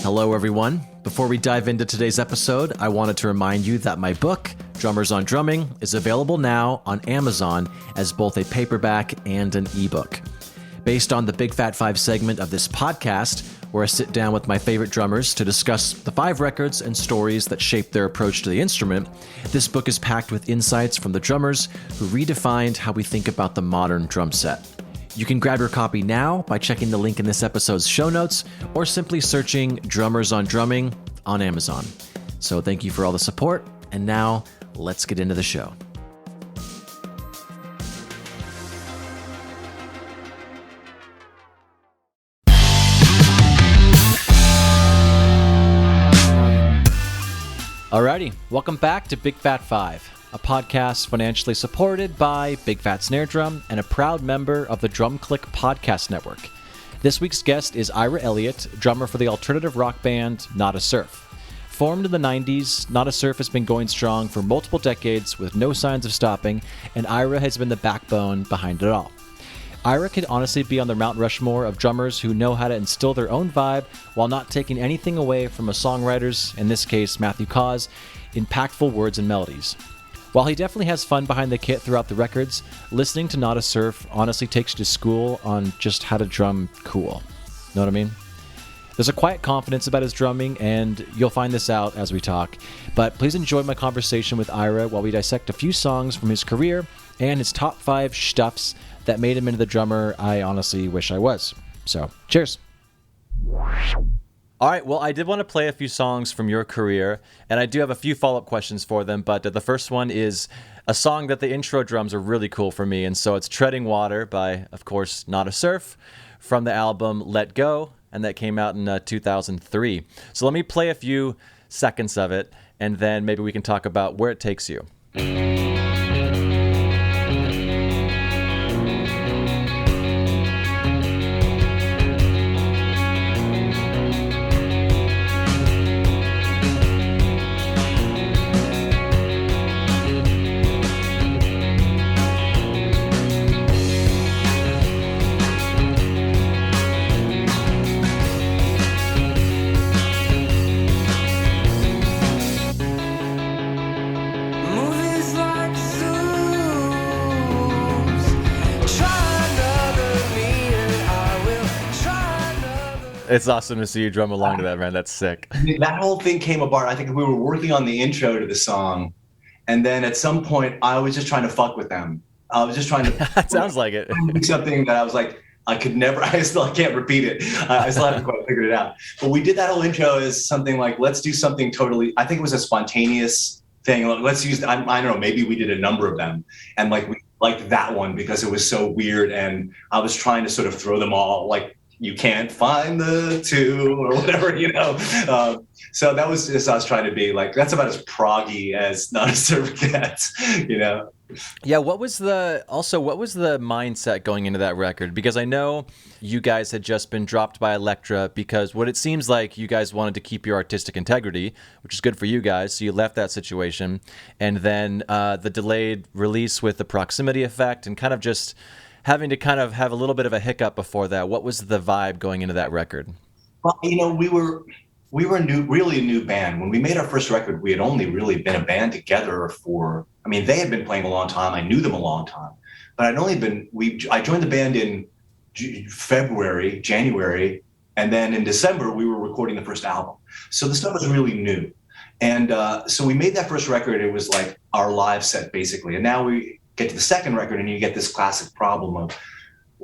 Hello, everyone. Before we dive into today's episode, I wanted to remind you that my book, Drummers on Drumming, is available now on Amazon as both a paperback and an ebook. Based on the Big Fat Five segment of this podcast, where I sit down with my favorite drummers to discuss the 5 records and stories that shaped their approach to the instrument, this book is packed with insights from the drummers who redefined how we think about the modern drum set. You can grab your copy now by checking the link in this episode's show notes or simply searching Drummers on Drumming on Amazon. So thank you for all the support, and now let's get into the show. Alrighty, welcome back to Big Fat Five, a podcast financially supported by Big Fat Snare Drum and a proud member of the Drum Click Podcast Network. This week's guest is Ira Elliot, drummer for the alternative rock band Nada Surf. Formed in the 90s, Nada Surf has been going strong for multiple decades with no signs of stopping, and Ira has been the backbone behind it all. Ira could honestly be on the Mount Rushmore of drummers who know how to instill their own vibe while not taking anything away from a songwriter's, in this case Matthew Caw's, impactful words and melodies. While he definitely has fun behind the kit throughout the records, listening to Nada Surf honestly takes you to school on just how to drum cool. Know what I mean? There's a quiet confidence about his drumming, and you'll find this out as we talk. But please enjoy my conversation with Ira while we dissect a few songs from his career and his top 5 stuffs that made him into the drummer I honestly wish I was. So, cheers. All right, well, I did want to play a few songs from your career, and I do have a few follow-up questions for them, but the first one is a song that the intro drums are really cool for me, and so it's Treading Water by, of course, Nada Surf from the album Let Go, and that came out in 2003. So let me play a few seconds of it, and then maybe we can talk about where it takes you. It's awesome to see you drum along to that, man. That's sick. That whole thing came apart. I think we were working on the intro to the song, and then at some point, I was just trying to fuck with them. I was just trying to. That sounds like it. Something that I was like, I could never. I can't repeat it. I still haven't quite figured it out. But we did that whole intro as something like, let's do something totally. I think it was a spontaneous thing. Let's use. I don't know. Maybe we did a number of them, and like we liked that one because it was so weird, and I was trying to sort of throw them all like. You can't find the two or whatever, you know. So that was just us trying to be like, that's about as proggy as Nada Surf gets, you know. Yeah, what was the mindset going into that record? Because I know you guys had just been dropped by Elektra because what it seems like you guys wanted to keep your artistic integrity, which is good for you guys, so you left that situation. And then the delayed release with the proximity effect and kind of just having to kind of have a little bit of a hiccup before that. What was the vibe going into that record? Well, you know, we were really a new band. When we made our first record, we had only really been a band together for, I mean, they had been playing a long time. I knew them a long time, but I joined the band in January, and then in December, we were recording the first album. So the stuff was really new. And so we made that first record. It was like our live set, basically. And now we get to the second record and you get this classic problem of,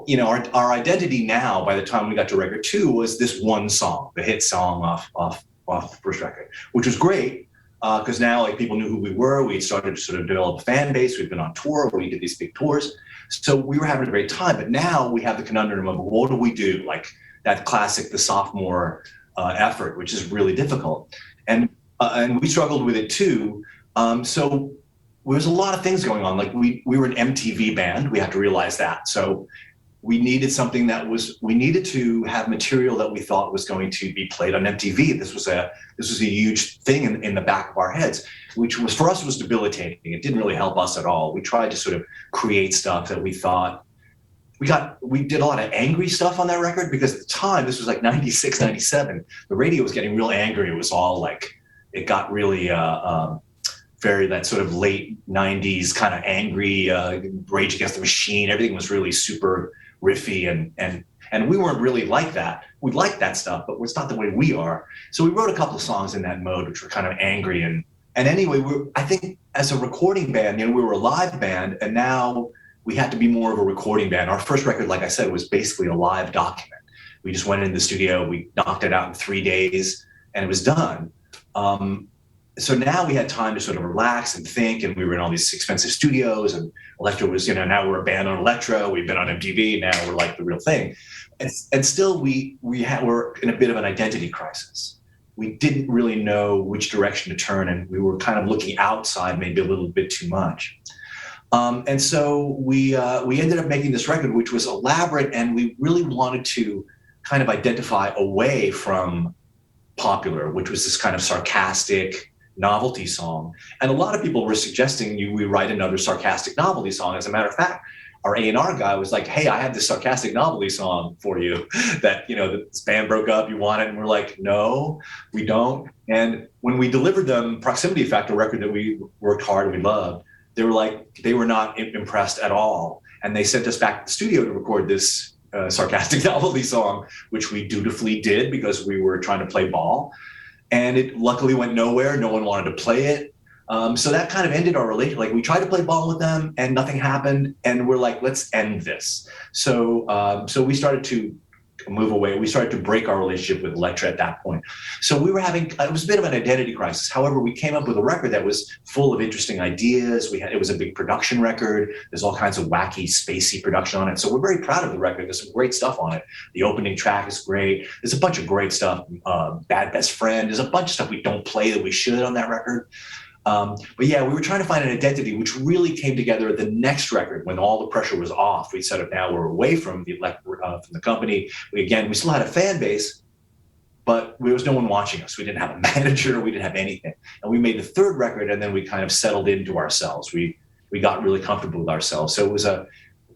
you know, our identity now by the time we got to record 2 was this one song, the hit song off the first record, which was great because now like people knew who we were. We started to sort of develop a fan base. We've been on tour. We did these big tours. So we were having a great time, but now we have the conundrum of what do we do? Like that classic, the sophomore effort, which is really difficult. And we struggled with it too. So there's a lot of things going on. Like we were an MTV band. We had to realize that. So we needed something we needed to have material that we thought was going to be played on MTV. This was a huge thing in the back of our heads, which was for us was debilitating. It didn't really help us at all. We tried to sort of create stuff that we thought we did a lot of angry stuff on that record because at the time, this was like 96, 97, the radio was getting real angry. It was all like, it got really very that sort of late 90s kind of angry, Rage Against the Machine. Everything was really super riffy and we weren't really like that. We liked that stuff, but it's not the way we are. So we wrote a couple of songs in that mode, which were kind of angry. And anyway, I think as a recording band, we were a live band, and now we had to be more of a recording band. Our first record, like I said, was basically a live document. We just went in the studio, we knocked it out in 3 days, and it was done. So now we had time to sort of relax and think, and we were in all these expensive studios, and Elektra was, now we're a band on Elektra, we've been on MTV, now we're like the real thing. And still we're in a bit of an identity crisis. We didn't really know which direction to turn, and we were kind of looking outside maybe a little bit too much. And so we ended up making this record, which was elaborate, and we really wanted to kind of identify away from Popular, which was this kind of sarcastic novelty song. And a lot of people were suggesting we write another sarcastic novelty song. As a matter of fact, our A&R guy was like, hey, I have this sarcastic novelty song for you that, this band broke up, you want it? And we're like, no, we don't. And when we delivered them Proximity Factor record that we worked hard and we loved, they were not impressed at all. And they sent us back to the studio to record this sarcastic novelty song, which we dutifully did because we were trying to play ball. And it luckily went nowhere. No one wanted to play it. So that kind of ended our relationship. Like, we tried to play ball with them and nothing happened. And we're like, let's end this. So we started to move away. We started to break our relationship with Elektra at that point. So it was a bit of an identity crisis. However, we came up with a record that was full of interesting ideas. It was a big production record. There's all kinds of wacky, spacey production on it. So we're very proud of the record. There's some great stuff on it. The opening track is great. There's a bunch of great stuff. Bad Best Friend. There's a bunch of stuff we don't play that we should on that record. But yeah, we were trying to find an identity, which really came together at the next record when all the pressure was off. We said, now we're away from the company. We still had a fan base, but there was no one watching us. We didn't have a manager. We didn't have anything. And we made the third record, and then we kind of settled into ourselves. We got really comfortable with ourselves. So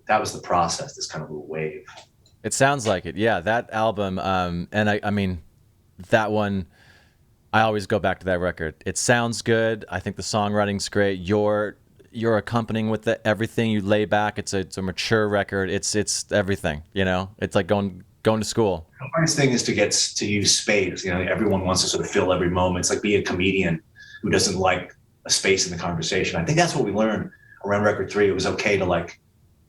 that was the process, this kind of little wave. It sounds like it. Yeah, that album, and I mean, that one, I always go back to that record. It sounds good. I think the songwriting's great. You're accompanying with everything. You lay back. It's a mature record. It's everything. It's like going to school. The hardest thing is to get to use space. Everyone wants to sort of fill every moment. It's like being a comedian who doesn't like a space in the conversation. I think that's what we learned around record 3. It was okay to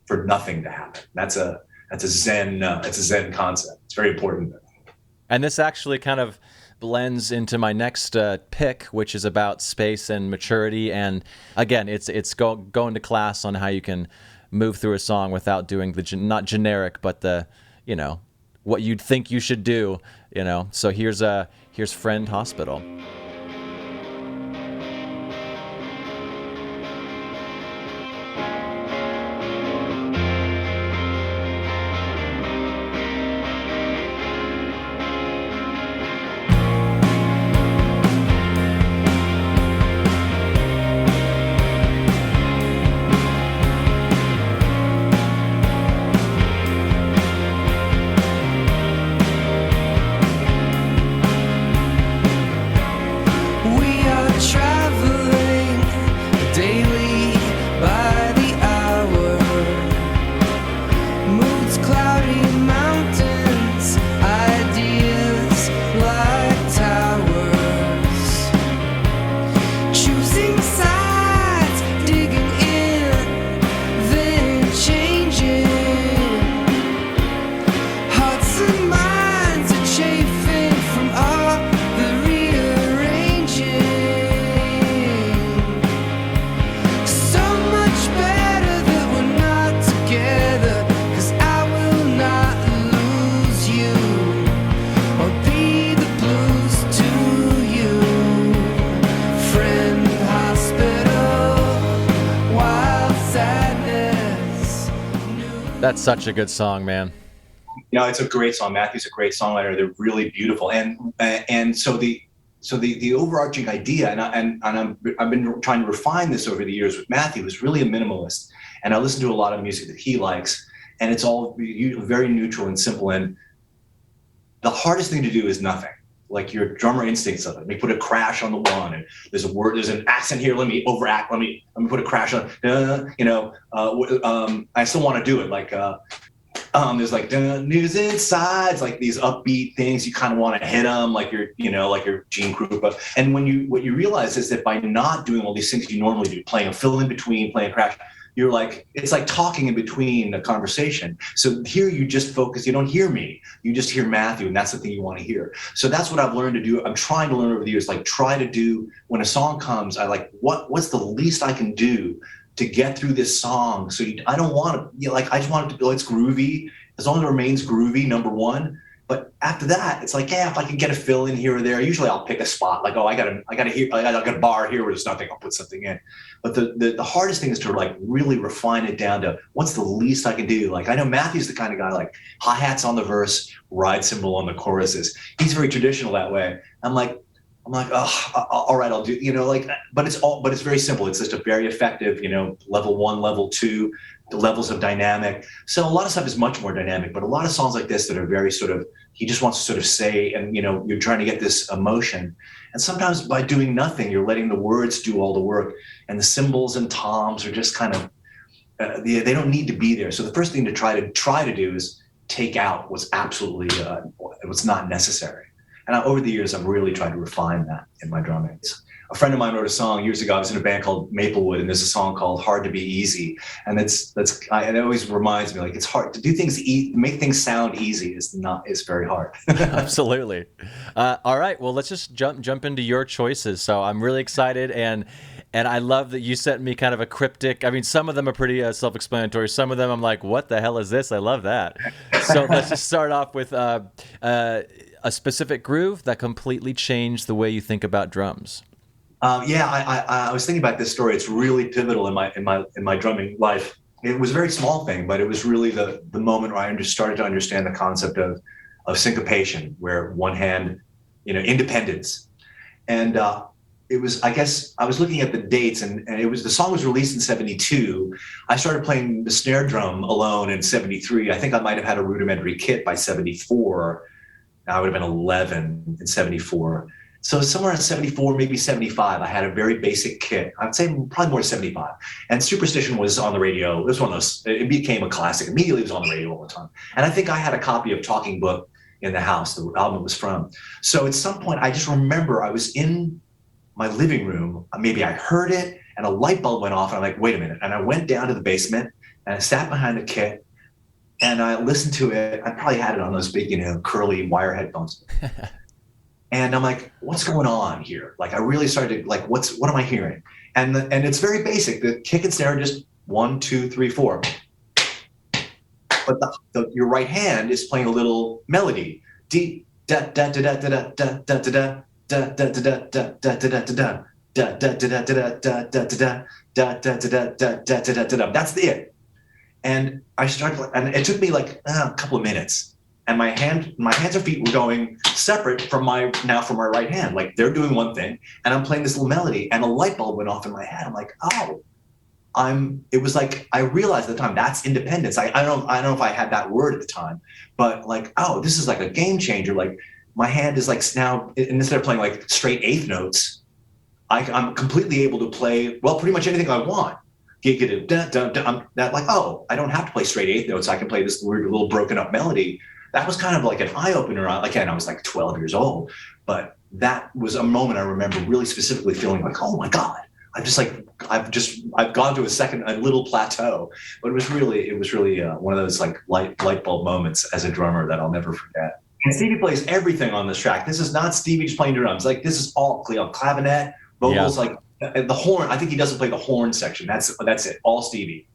for nothing to happen. That's a Zen concept. It's very important. And this actually kind of blends into my next pick, which is about space and maturity. And again, it's going to class on how you can move through a song without doing not generic, but the what you'd think you should do. So here's Friend Hospital. That's such a good song, man. It's a great song. Matthew's a great songwriter. They're really beautiful, and so the overarching idea, and I've been trying to refine this over the years with Matthew, who's really a minimalist, and I listen to a lot of music that he likes, and it's all very neutral and simple. And the hardest thing to do is nothing. Like your drummer instincts of it. Let me put a crash on the one, and there's a word, there's an accent here. Let me overact. Let me put a crash on. I still want to do it. Like there's like news insides, like these upbeat things. You kind of want to hit them, like your Gene Krupa. And what you realize is that by not doing all these things you normally do, playing a fill in between, playing a crash, you're like, it's like talking in between a conversation. So here you just focus, you don't hear me, you just hear Matthew, and that's the thing you want to hear. So that's what I've learned to do. I'm trying to learn over the years, like try to do, when a song comes, I like, what's the least I can do to get through this song? So I don't want to, I just want it to be, it's groovy, as long as it remains groovy, number one. But after that, it's like, yeah, if I can get a fill in here or there, usually I'll pick a spot. Like, I got a bar here where there's nothing, I'll put something in. But the hardest thing is to like really refine it down to what's the least I can do. Like, I know Matthew's the kind of guy, like hi-hats on the verse, ride cymbal on the choruses. He's very traditional that way. I'm like, oh, all right, I'll do, but it's very simple. It's just a very effective, level 1, level 2, the levels of dynamic. So a lot of stuff is much more dynamic, but a lot of songs like this that are very sort of, he just wants to sort of say, and you're trying to get this emotion. And sometimes by doing nothing, you're letting the words do all the work, and the cymbals and toms are just kind of, they don't need to be there. So the first thing to try to do is take out what's absolutely, what's not necessary. And over the years, I've really tried to refine that in my drumming. A friend of mine wrote a song years ago. I was in a band called Maplewood, and there's a song called "Hard to Be Easy," and it always reminds me, like, it's hard to do things. Make things sound easy is very hard. Absolutely. All right. Well, let's just jump into your choices. So I'm really excited, and I love that you sent me kind of a cryptic. I mean, some of them are pretty self-explanatory. Some of them I'm like, what the hell is this? I love that. So let's just start off with a specific groove that completely changed the way you think about drums. I was thinking about this story. It's really pivotal in my drumming life. It was a very small thing, but it was really the moment where I started to understand the concept of syncopation, where one hand, independence. And it was, I guess, I was looking at the dates, and the song was released in 72. I started playing the snare drum alone in 73. I think I might have had a rudimentary kit by 74. I would have been 11 in 74. So somewhere in 74, maybe 75, I had a very basic kit. I'd say probably more 75. And Superstition was on the radio. It was one of those, it became a classic. Immediately it was on the radio all the time. And I think I had a copy of Talking Book in the house, the album it was from. So at some point, I just remember I was in my living room. Maybe I heard it and a light bulb went off, and I'm like, wait a minute. And I went down to the basement and I sat behind the kit and I listened to it. I probably had it on those big, curly wire headphones. And I'm like, what's going on here? Like, I really started to, like, what am I hearing? And it's very basic. The kick and snare are just 1, 2, 3, 4. But your right hand is playing a little melody. D da da da da da da da da da da da da da da da da da da. That's it. And I started, and it took me like a couple of minutes. And my hands and feet were going separate from my right hand. Like, they're doing one thing, and I'm playing this little melody, and a light bulb went off in my head. I'm like, oh, it was like, I realized at the time, that's independence. I don't know if I had that word at the time, but like, oh, this is like a game changer. Like, my hand is like, now, instead of playing like straight eighth notes, I'm completely able to play, well, pretty much anything I want. I'm like, oh, I don't have to play straight eighth notes. I can play this weird little broken up melody. That was kind of like an eye opener. Again, I was like 12 years old, but that was a moment I remember really specifically feeling like, oh my God, I've gone to a little plateau. But it was really one of those like light bulb moments as a drummer that I'll never forget. And Stevie plays everything on this track. This is not Stevie just playing drums. Like, this is all clavinet, vocals, like the horn. I think he doesn't play the horn section. That's it. All Stevie.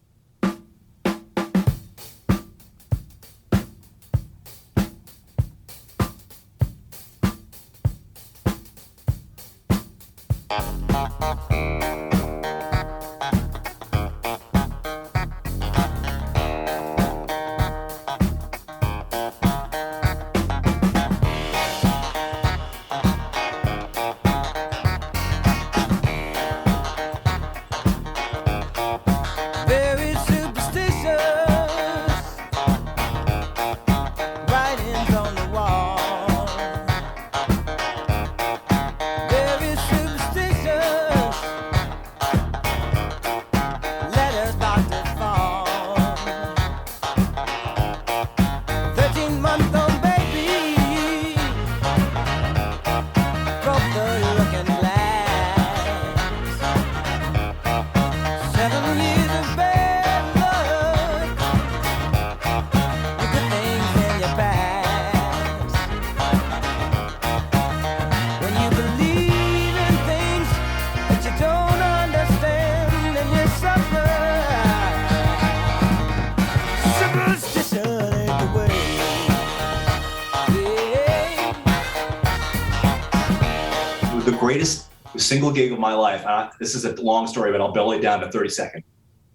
the greatest single gig of my life. This is a long story, but I'll boil it down to 30 seconds.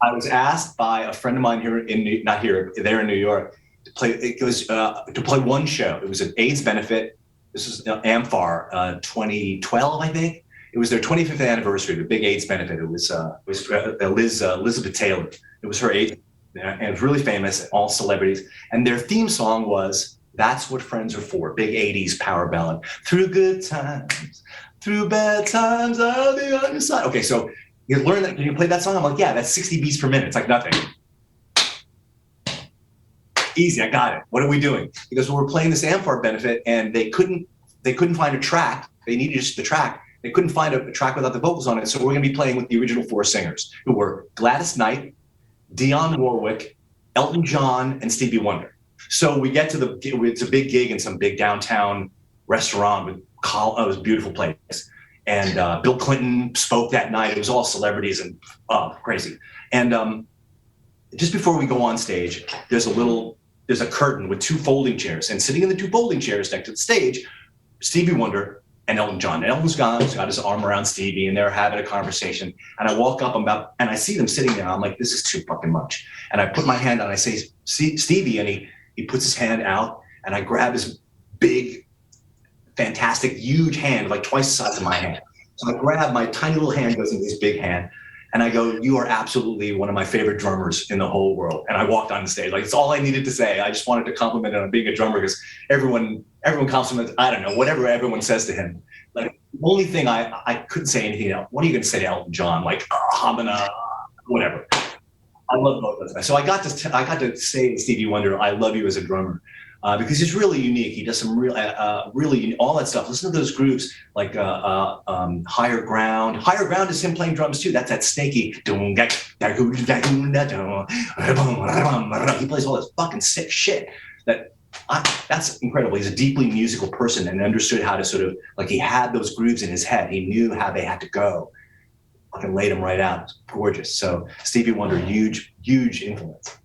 I was asked by a friend of mine here there in New York, to play one show. It was an AIDS benefit. This was AMFAR 2012, I think. It was their 25th anniversary, the big AIDS benefit. It was Elizabeth Taylor. It was her AIDS, and it was really famous, all celebrities. And their theme song was "That's What Friends Are For," big 80s power ballad. Through good times, through bad times, I'll be on your side. Okay, so you learn that. Can you play that song? I'm like, yeah, that's 60 beats per minute. It's like nothing. Easy, I got it. What are we doing? Because we were playing this AMFAR benefit, and they couldn't find a track. They needed just the track. They couldn't find a track without the vocals on it. So we're going to be playing with the original 4 singers, who were Gladys Knight, Dionne Warwick, Elton John, and Stevie Wonder. So we get to it's a big gig in some big downtown restaurant with it was a beautiful place. And Bill Clinton spoke that night. It was all celebrities and crazy. And just before we go on stage, there's a curtain with 2 folding chairs, and sitting in the 2 folding chairs next to the stage, Stevie Wonder and Elton John. And Elton's got his arm around Stevie, and they're having a conversation. And I walk up and I see them sitting there. I'm like, this is too fucking much. And I put my hand out and I say, Stevie, and he puts his hand out, and I grab his big, fantastic, huge hand, like twice the size of my hand. So I grab my tiny little hand, goes into his big hand, and I go, you are absolutely one of my favorite drummers in the whole world. And I walked on the stage. Like, it's all I needed to say. I just wanted to compliment him on being a drummer, because everyone compliments, I don't know, whatever everyone says to him. Like, the only thing I couldn't say anything else. What are you going to say to Elton John? Like, Hamina, whatever. I love both of them. So I got to say to Stevie Wonder, I love you as a drummer. Because he's really unique. He does some really all that stuff. Listen to those grooves like Higher Ground. Higher Ground is him playing drums too. That's that snaky. He plays all this fucking sick shit. That's incredible. He's a deeply musical person and understood how to sort of, like, he had those grooves in his head. He knew how they had to go. Fucking laid them right out. It's gorgeous. So Stevie Wonder, huge influence.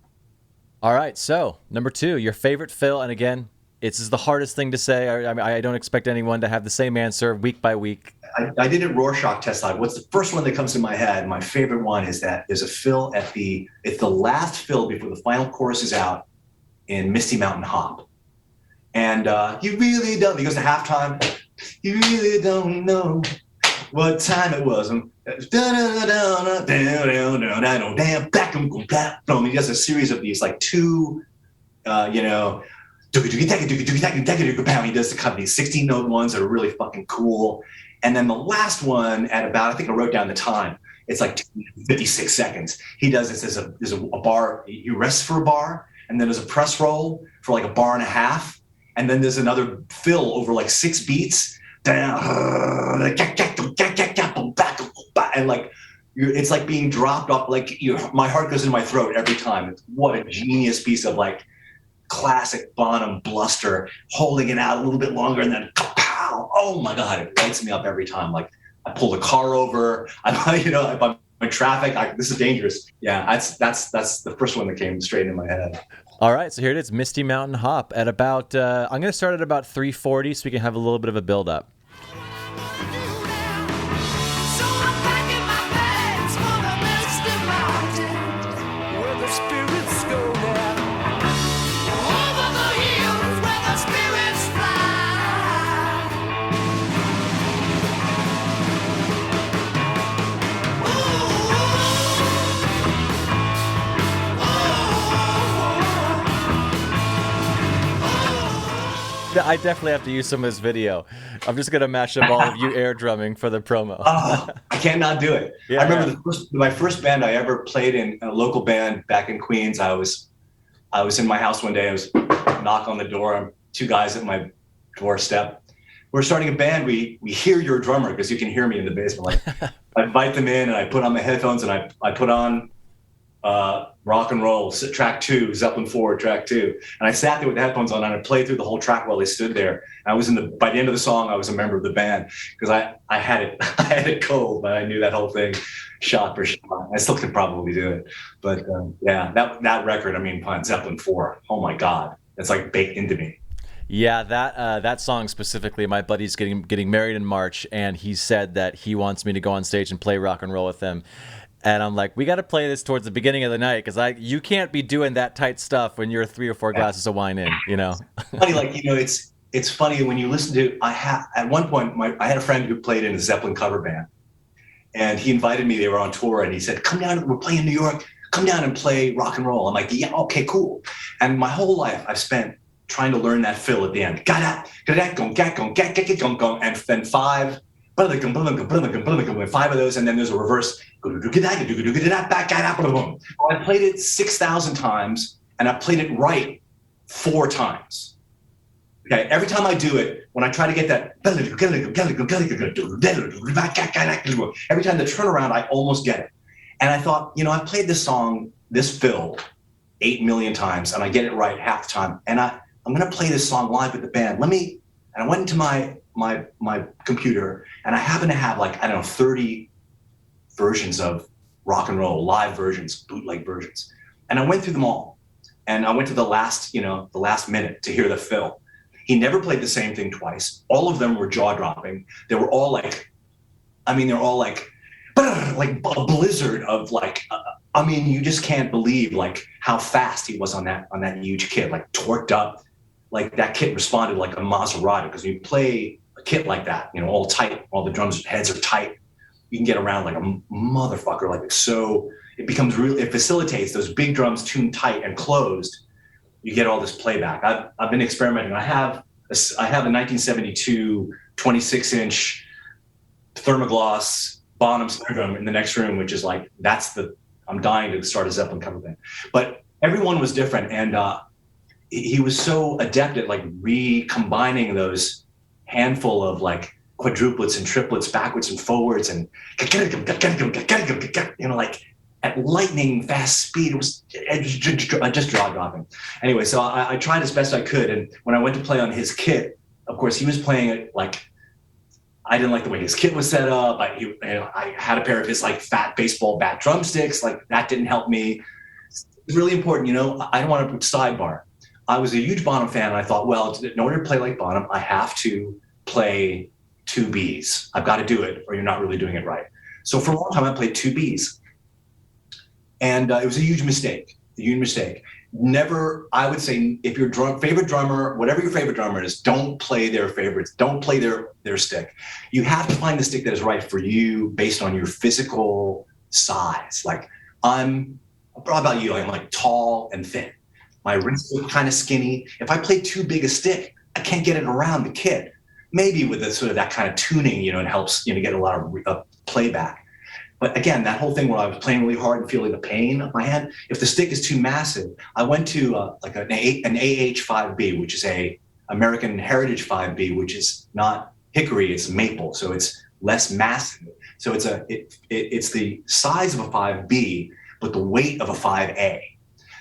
All right, so number 2, your favorite fill, and again, this is the hardest thing to say. I don't expect anyone to have the same answer week by week. I did a Rorschach test live. What's the first one that comes to my head? My favorite one is that there's a fill it's the last fill before the final chorus is out in Misty Mountain Hop. And you really don't, he goes to halftime, you really don't know what time it was. He does a series of these, like, 2, he does these 16-note ones that are really fucking cool. And then the last one at about, I think I wrote down the time, it's like 56 seconds. He does this, there's a bar, he rests for a bar, and then there's a press roll for like a bar and a half, and then there's another fill over like 6 beats. And like, it's like being dropped off, like, my heart goes in my throat every time. What a genius piece of, like, classic Bonham bluster, holding it out a little bit longer, and then pow! Oh my God, it lights me up every time. Like, I pull the car over, I'm in traffic. This is dangerous. Yeah, that's the first one that came straight in my head. All right, so here it is, Misty Mountain Hop at about, I'm going to start at about 3:40 so we can have a little bit of a build up. I definitely have to use some of this video. I'm just going to mash up all of you air drumming for the promo. Oh, I cannot do it. Yeah, I remember my first band I ever played in, a local band back in Queens. I was in my house one day. I was knock on the door. 2 guys at my doorstep. We're starting a band. We hear you're a drummer, because you can hear me in the basement. Like, I invite them in, and I put on my headphones, and I put on Rock and Roll, track 2, Zeppelin 4, track 2. And I sat there with the headphones on, and I played through the whole track while they stood there. And by the end of the song, I was a member of the band, because I had it cold, but I knew that whole thing shot for shot. I still could probably do it. But yeah, that record, I mean, Zeppelin 4, oh my God, it's like baked into me. Yeah, that song specifically, my buddy's getting married in March, and he said that he wants me to go on stage and play rock and roll with him. And I'm like, we got to play this towards the beginning of the night because you can't be doing that tight stuff when you're 3 or 4 glasses of wine in, you know. Funny, like it's funny when you listen to. At one point I had a friend who played in a Zeppelin cover band, and he invited me. They were on tour, and he said, "Come down. We're playing in New York. Come down and play rock and roll." I'm like, "Yeah, okay, cool." And my whole life I've spent trying to learn that fill at the end. And then five. Five of those, and then there's a reverse. I played it 6,000 times, and I played it right 4 times. Okay, every time I do it, when I try to get that, every time the turnaround, I almost get it. And I thought, I've played this song, this fill, 8 million times, and I get it right half the time. And I'm going to play this song live with the band. And I went into my computer, and I happen to have 30 versions of rock and roll, live versions, bootleg versions. And I went through them all. And I went to the last minute to hear the fill. He never played the same thing twice. All of them were jaw-dropping. They were all like a blizzard of you just can't believe how fast he was on that huge kit, torqued up. Like that kit responded like a Maserati, because when you play a kit like that, all tight, all the drums heads are tight, you can get around like a motherfucker. So it becomes real. It facilitates those big drums tuned tight and closed. You get all this playback. I've been experimenting. I have a 1972 26-inch thermogloss Bonham snare drum in the next room, which is I'm dying to start a Zeppelin cover band. But everyone was different, and he was so adept at recombining those handful of quadruplets and triplets backwards and forwards, and at lightning fast speed. It was just jaw dropping. Anyway, so I tried as best I could, and when I went to play on his kit, of course he was playing it I didn't like the way his kit was set up. I had a pair of his fat baseball bat drumsticks. That didn't help me. It's really important, I don't want to sidebar. I was a huge Bonham fan, and I thought, well, in order to play like Bonham, I have to play 2 Bs. I've got to do it, or you're not really doing it right. So for a long time, I played 2 Bs. And it was a huge mistake. Never, I would say, if your favorite drummer, whatever your favorite drummer is, don't play their favorites. Don't play their stick. You have to find the stick that is right for you based on your physical size. I'm tall and thin. My wrists are kind of skinny. If I play too big a stick, I can't get it around the kit. Maybe with that kind of tuning, it helps, get a lot of playback. But again, that whole thing where I was playing really hard and feeling the pain of my hand, if the stick is too massive, I went to an AH5B, which is a American Heritage 5B, which is not hickory, it's maple, so it's less massive. So it's the size of a 5B, but the weight of a 5A.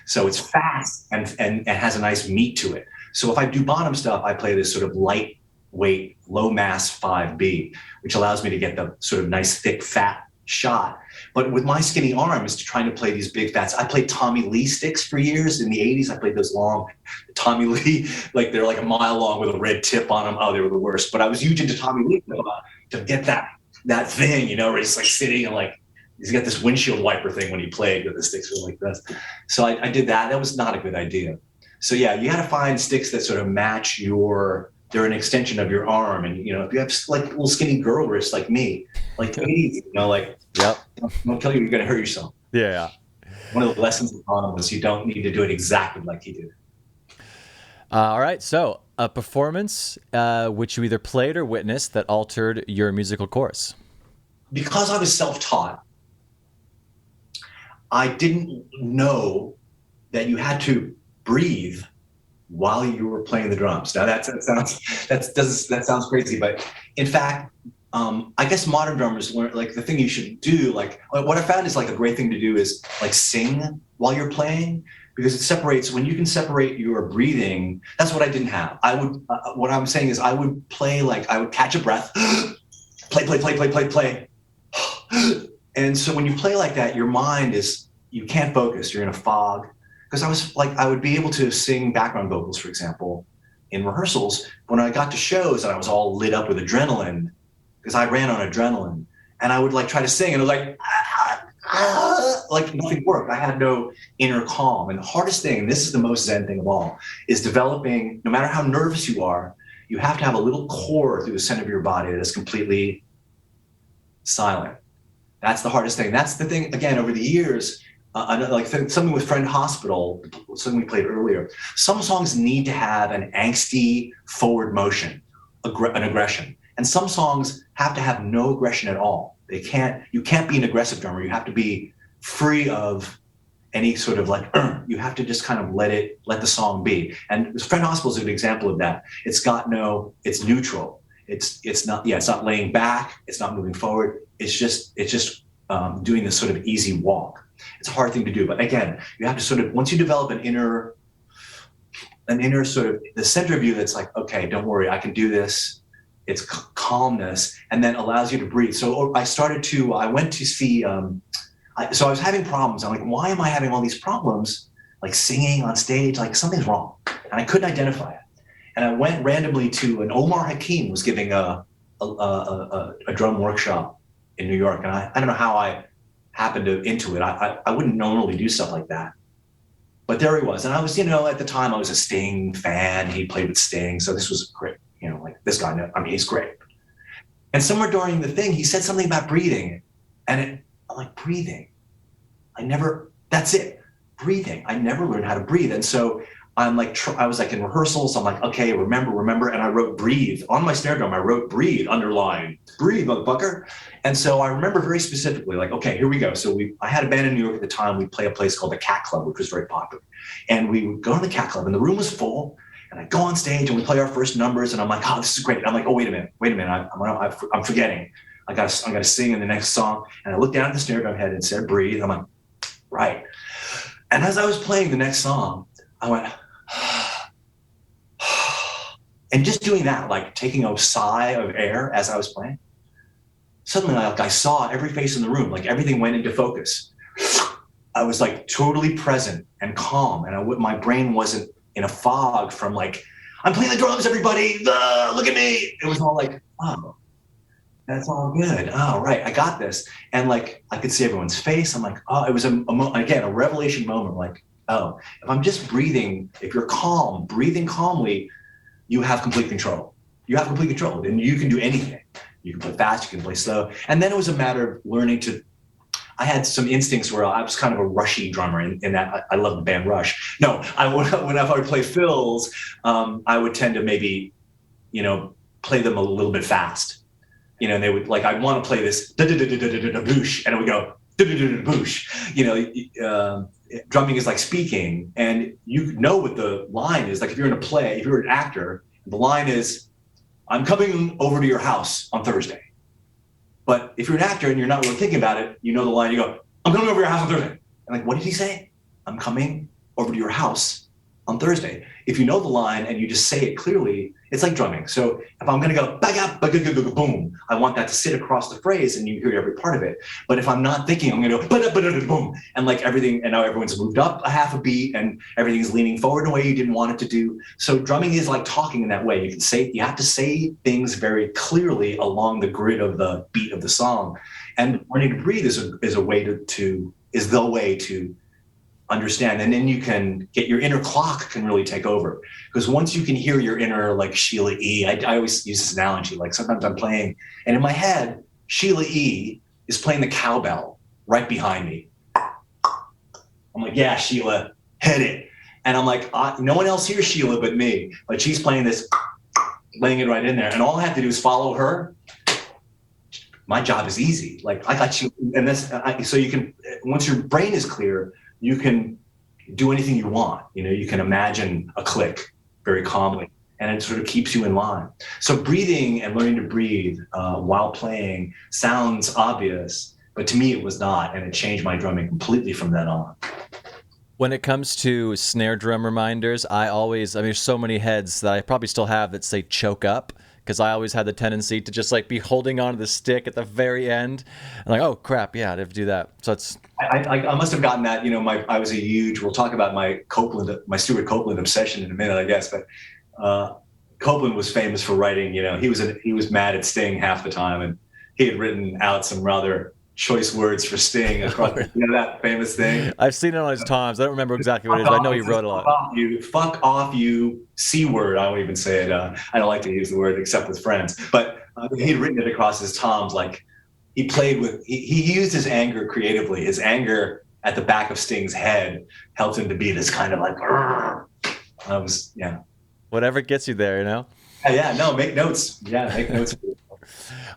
So it's fast and has a nice meat to it. So if I do Bonham stuff, I play this sort of lightweight, low mass 5B, which allows me to get the sort of nice, thick, fat shot. But with my skinny arms, trying to play these big fats, I played Tommy Lee sticks for years. In the 80s, I played those long Tommy Lee, they're a mile long with a red tip on them. Oh, they were the worst. But I was huge into Tommy Lee to get that thing, where he's sitting and he's got this windshield wiper thing when he played with the sticks were like this. So I did that. That was not a good idea. So yeah, you got to find sticks that sort of match they're an extension of your arm. And, if you have little skinny girl wrists like me, 80s, yep. Don't kill you, you're going to hurt yourself. Yeah. One of the lessons of Bonham was you don't need to do it exactly like he did. All right. So a performance which you either played or witnessed that altered your musical course. Because I was self-taught, I didn't know that you had to breathe while you were playing the drums. Now that sounds crazy, but in fact, I guess modern drummers learn the thing you should do. What I found is a great thing to do is sing while you're playing, because it separates. When you can separate your breathing, that's what I didn't have. I would. What I'm saying is I would play I would catch a breath, play. And so when you play like that, your mind you can't focus. You're in a fog. Because I would be able to sing background vocals, for example, in rehearsals. When I got to shows and I was all lit up with adrenaline, because I ran on adrenaline, and I would like try to sing, and it was like nothing worked. I had no inner calm. And the hardest thing, and this is the most Zen thing of all, is developing, no matter how nervous you are, you have to have a little core through the center of your body that is completely silent. That's the hardest thing. That's the thing, again, over the years, like something with Friend Hospital, something we played earlier, some songs need to have an angsty forward motion, an aggression. And some songs have to have no aggression at all. You can't be an aggressive drummer. You have to be free of any sort of like, you have to just kind of let the song be. And Friend Hospital is an example of that. It's neutral. It's not laying back. It's not moving forward. It's just doing this sort of easy walk. It's a hard thing to do. But again, you have to sort of, once you develop an inner sort of, the center of you that's like, okay, don't worry, I can do this. It's calmness, and then allows you to breathe. So I went to see, so I was having problems. I'm like, why am I having all these problems? Like singing on stage, like something's wrong. And I couldn't identify it. And I went randomly to an Omar Hakim was giving a drum workshop in New York. And I don't know how I happened into it. I wouldn't normally do stuff like that. But there he was. And I was, at the time I was a Sting fan. He played with Sting. So this was great. Like this guy, he's great. And somewhere during the thing, he said something about breathing. And I'm like, breathing? That's it, breathing. I never learned how to breathe. And so I'm like, I was like in rehearsals, I'm like, okay, remember. And I wrote breathe. On my snare drum, I wrote breathe, underline, breathe, motherfucker. And so I remember very specifically, like, okay, here we go. So I had a band in New York at the time. We'd play a place called the Cat Club, which was very popular. And we would go to the Cat Club and the room was full. And I go on stage and we play our first numbers and I'm like, oh, this is great. And I'm like, oh, wait a minute. I'm forgetting. I got to sing in the next song. And I looked down at the snare drum head and said, breathe. I'm like, right. And as I was playing the next song, I went, and just doing that, like taking a sigh of air as I was playing, suddenly like I saw every face in the room, like everything went into focus. I was like totally present and calm. And my brain wasn't in a fog from like, I'm playing the drums, everybody, look at me. It was all like, oh, that's all good. Oh, right, I got this. And like, I could see everyone's face. I'm like, oh, it was again, a revelation moment. Like, oh, if I'm just breathing, if you're calm, breathing calmly, you have complete control. You have complete control. And you can do anything. You can play fast, you can play slow. And then it was a matter of learning I had some instincts where I was kind of a rushy drummer in that I love the band Rush. No, whenever I would play fills, I would tend to maybe, play them a little bit fast. And they would I'd want to play this boosh, and it would go boosh. Drumming is like speaking, and what the line is. Like if you're in a play, if you're an actor, the line is, I'm coming over to your house on Thursday. But if you're an actor and you're not really thinking about it, the line, you go, I'm coming over to your house on Thursday. And like, what did he say? I'm coming over to your house on Thursday. If you know the line and you just say it clearly, it's like drumming. So if I'm going to go, back up, boom, I want that to sit across the phrase and you hear every part of it. But if I'm not thinking, I'm going to go, boom, and like everything, and now everyone's moved up a half a beat and everything's leaning forward in a way you didn't want it to do. So drumming is like talking in that way. You have to say things very clearly along the grid of the beat of the song. And learning to breathe is the way to understand. And then you can get your inner clock can really take over, because once you can hear your inner, like Sheila E. I always use this analogy, like sometimes I'm playing and in my head Sheila E. is playing the cowbell right behind me. I'm like, yeah, Sheila, hit it. And I'm like, no one else hears Sheila but me, but she's playing this, laying it right in there, and all I have to do is follow her. My job is easy. Like I got you. And so you can, once your brain is clear, you can do anything you want. You can imagine a click very calmly, and it sort of keeps you in line. So breathing and learning to breathe while playing sounds obvious, but to me it was not, and it changed my drumming completely from then on. When it comes to snare drum reminders, there's so many heads that I probably still have that say choke up, because I always had the tendency to just like be holding onto the stick at the very end. And like, oh crap, yeah, I'd have to do that. So it's... I must have gotten that, I was we'll talk about my Stewart Copeland obsession in a minute, I guess, but Copeland was famous for writing, he was mad at Sting half the time, and he had written out some rather choice words for Sting across, that famous thing. I've seen it on his Toms. I don't remember exactly what it is, but I know he wrote a lot. Fuck off, you C word. I won't even say it. I don't like to use the word except with friends. But he'd written it across his Toms. Like he played with, he used his anger creatively. His anger at the back of Sting's head helped him to be this kind of like, I was, Whatever gets you there, No, make notes. Yeah, make notes.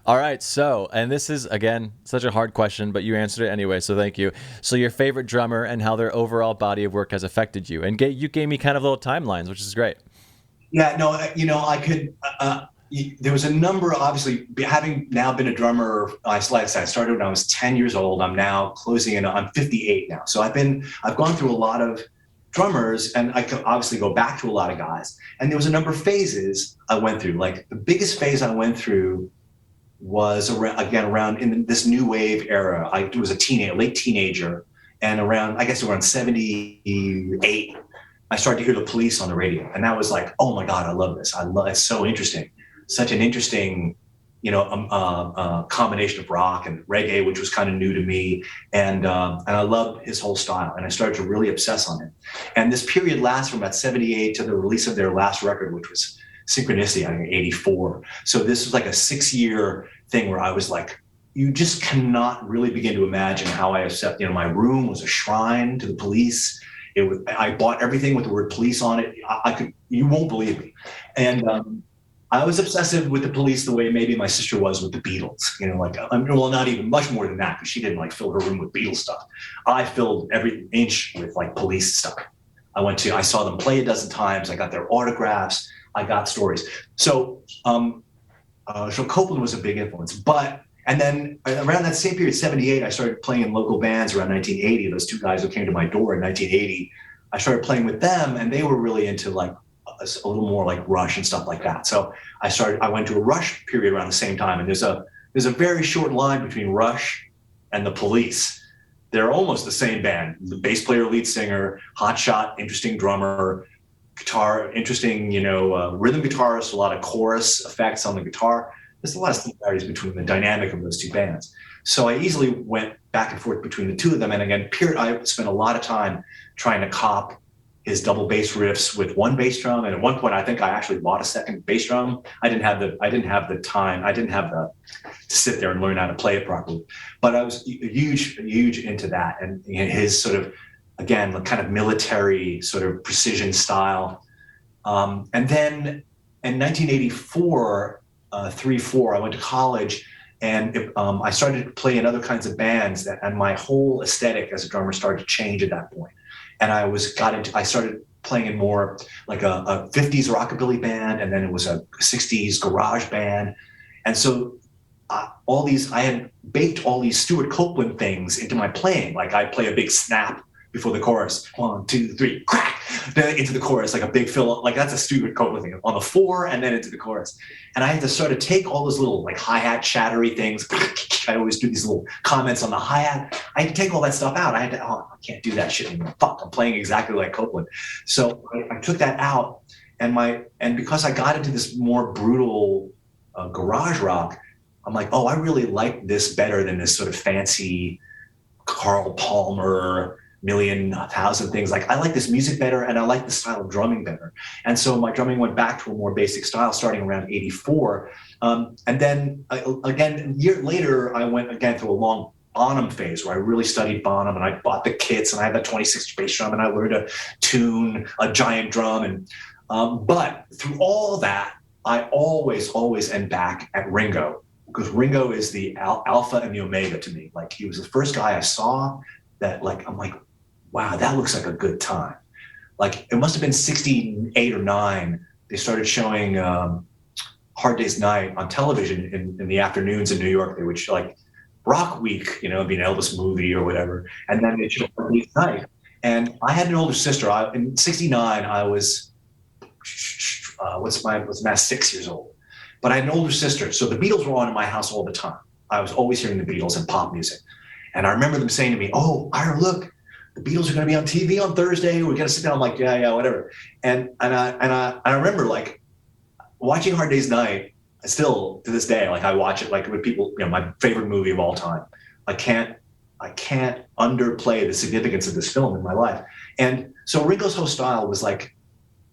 All right, so, and this is, again, such a hard question, but you answered it anyway, so thank you. So your favorite drummer and how their overall body of work has affected you. And you gave me kind of little timelines, which is great. Yeah, no, I could, there was a number, obviously, having now been a drummer, like I said, I started when I was 10 years old. I'm now closing in, I'm 58 now. So I've gone through a lot of drummers, and I could obviously go back to a lot of guys. And there was a number of phases I went through. Like the biggest phase I went through was around in this new wave era. I was a late teenager, and around 78, I started to hear the Police on the radio, and that was like, oh my God, I love this. It's so interesting, such an interesting, combination of rock and reggae, which was kind of new to me, and I loved his whole style, and I started to really obsess on it. And this period lasts from about 78 to the release of their last record, which was Synchronicity, I think 84. So this was like a 6-year thing where I was like, you just cannot really begin to imagine how I accept, my room was a shrine to the Police. I bought everything with the word Police on it. You won't believe me. And I was obsessive with the Police the way maybe my sister was with the Beatles, not even much more than that, because she didn't fill her room with Beatles stuff. I filled every inch with Police stuff. I saw them play a dozen times. I got their autographs. I got stories. So Copeland was a big influence. And then around that same period, 78, I started playing in local bands around 1980. Those two guys who came to my door in 1980, I started playing with them, and they were really into a little more like Rush and stuff like that. So I went to a Rush period around the same time, and there's a very short line between Rush and the Police. They're almost the same band. The bass player, lead singer, hotshot, interesting drummer, guitar, interesting, rhythm guitarist, a lot of chorus effects on the guitar. There's a lot of similarities between the dynamic of those two bands. So I easily went back and forth between the two of them. And again, I spent a lot of time trying to cop his double bass riffs with one bass drum. And at one point, I think I actually bought a second bass drum. I didn't have the time. I didn't have to sit there and learn how to play it properly. But I was huge into that. And his sort of, again, the kind of military sort of precision style. And then in 1984, 3-4, I went to college, and I started to play in other kinds of bands, and my whole aesthetic as a drummer started to change at that point. And I started playing in more like a 50s rockabilly band, and then it was a 60s garage band. And so I had baked all these Stuart Copeland things into my playing. Like I'd play a big snap before the chorus, 1, 2, 3, crack, then into the chorus, like a big fill, like that's a Stuart Copeland thing, on the 4 and then into the chorus. And I had to sort of take all those little hi-hat chattery things. I always do these little comments on the hi-hat. I had to take all that stuff out. I can't do that shit anymore. Fuck, I'm playing exactly like Copeland. So I took that out, and because I got into this more brutal garage rock, I'm like, I really like this better than this sort of fancy Carl Palmer, 1,000,000 things. Like I like this music better, and I like the style of drumming better. And so my drumming went back to a more basic style starting around 84. And then again, a year later, I went again through a long Bonham phase where I really studied Bonham, and I bought the kits, and I had that 26 bass drum, and I learned to tune a giant drum. And but through all that, I always end back at Ringo, because Ringo is the alpha and the omega to me. Like he was the first guy I saw that I'm like, wow, that looks like a good time. Like it must have been 68 or 9. They started showing Hard Day's Night on television in the afternoons in New York. They would show like Rock Week, it'd be an Elvis movie or whatever. And then they'd show Hard Day's Night. And I had an older sister. In 69, I was, what's my 6 years old. But I had an older sister. So the Beatles were on in my house all the time. I was always hearing the Beatles and pop music. And I remember them saying to me, "Oh, Ira, look, the Beatles are going to be on TV on Thursday. We're going to sit down. I'm like, yeah, whatever. And I remember like watching Hard Day's Night. Still to this day, like I watch it like with people. My favorite movie of all time. I can't underplay the significance of this film in my life. And so Ringo's whole style was like,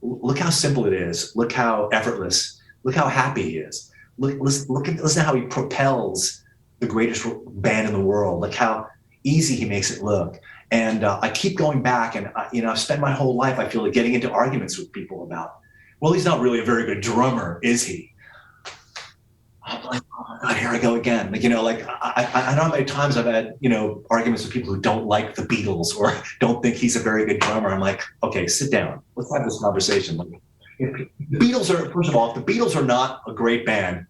look how simple it is. Look how effortless. Look how happy he is. Listen to how he propels the greatest band in the world. Look how easy he makes it look. And I keep going back, and I've spent my whole life, I feel like, getting into arguments with people about, well, he's not really a very good drummer, is he? I'm like, oh my God, here I go again. Like, I don't know how many times I've had, arguments with people who don't like the Beatles or don't think he's a very good drummer. I'm like, okay, sit down. Let's have this conversation. Like, if the Beatles are, first of all, if the Beatles are not a great band,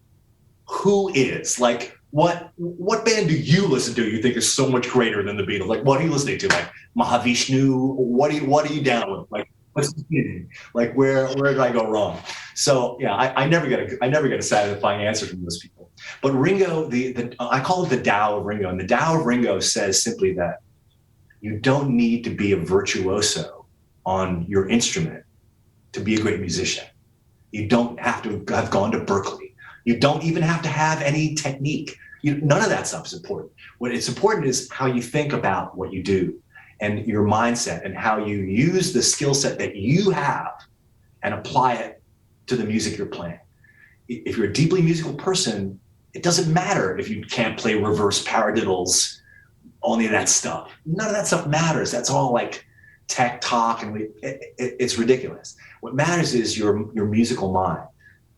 who is? Like, what band do you listen to you think is so much greater than the Beatles? Like, what are you listening to? Like Mahavishnu? What are you down with? Like, what's the meaning? Like, where did I go wrong? So yeah, I never get a satisfying answer from those people. But Ringo, I call it the Tao of Ringo, and the Tao of Ringo says simply that you don't need to be a virtuoso on your instrument to be a great musician. You don't have to have gone to Berkeley. You don't even have to have any technique. None of that stuff is important. What is important is how you think about what you do and your mindset and how you use the skill set that you have and apply it to the music you're playing. If you're a deeply musical person, it doesn't matter if you can't play reverse paradiddles, any of that stuff. None of that stuff matters. That's all like tech talk, and it's ridiculous. What matters is your musical mind.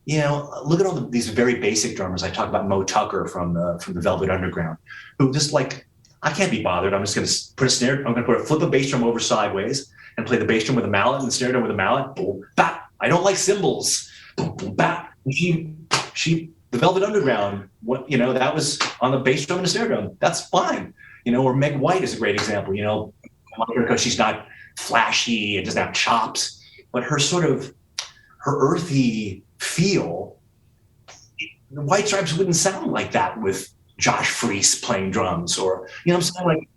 Look at all these very basic drummers. I talk about Mo Tucker from the Velvet Underground, who just like, I can't be bothered. I'm just going to put a snare. I'm going to flip a bass drum over sideways and play the bass drum with a mallet and the snare drum with a mallet. Boom, bap. I don't like cymbals. Boom, boom, bap. The Velvet Underground. That was on the bass drum and the snare drum. That's fine. Or Meg White is a great example. Because she's not flashy and doesn't have chops, but her earthy feel, the White Stripes wouldn't sound like that with Josh Freese playing drums, or I'm saying, like,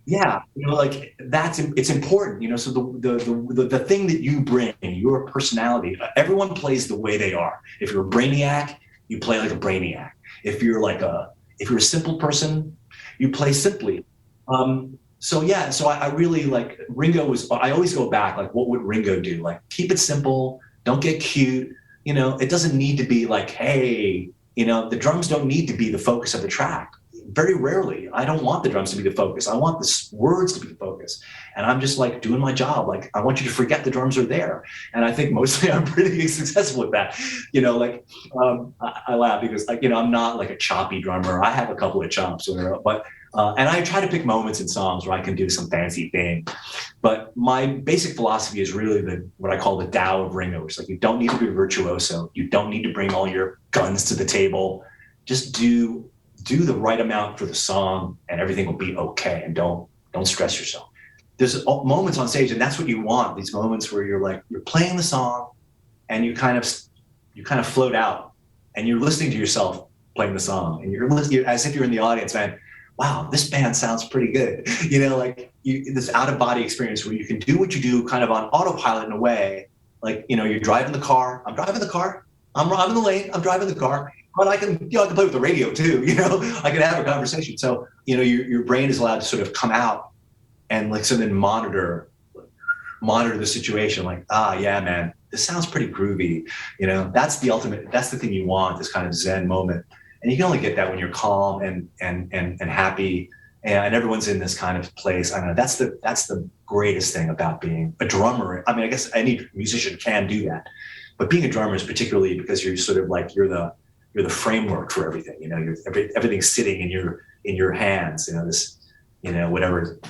yeah, like it's important, so the thing that you bring, your personality, everyone plays the way they are. If you're a brainiac, you play like a brainiac. If you're a simple person, you play simply. So I really like Ringo I always go back, like, what would Ringo do? Like, keep it simple, don't get cute. It doesn't need to be like, hey, the drums don't need to be the focus of the track. Very rarely. I don't want the drums to be the focus. I want the words to be the focus. And I'm just like doing my job. Like, I want you to forget the drums are there. And I think mostly I'm pretty successful with that. I laugh because, like, I'm not like a choppy drummer. I have a couple of chops, but and I try to pick moments in songs where I can do some fancy thing. But my basic philosophy is really what I call the Tao of Ringo. It's like, you don't need to be a virtuoso. You don't need to bring all your guns to the table. Just do the right amount for the song, and everything will be okay. And don't stress yourself. There's moments on stage, and that's what you want. These moments where you're playing the song, and you kind of float out, and you're listening to yourself playing the song, and you're listening as if you're in the audience, man. Wow, this band sounds pretty good. This out of body experience where you can do what you do kind of on autopilot in a way. Like, you're driving the car. I'm driving the car. I'm in the lane. I'm driving the car. But I can play with the radio too. I can have a conversation. So, your brain is allowed to sort of come out and then monitor the situation. Like, yeah, man, this sounds pretty groovy. That's the thing you want, this kind of Zen moment. And you can only get that when you're calm and happy, and everyone's in this kind of place. I don't know. That's the greatest thing about being a drummer. I mean, I guess any musician can do that, but being a drummer is particularly because you're sort of like, you're the framework for everything. Everything's sitting in your hands. Whatever.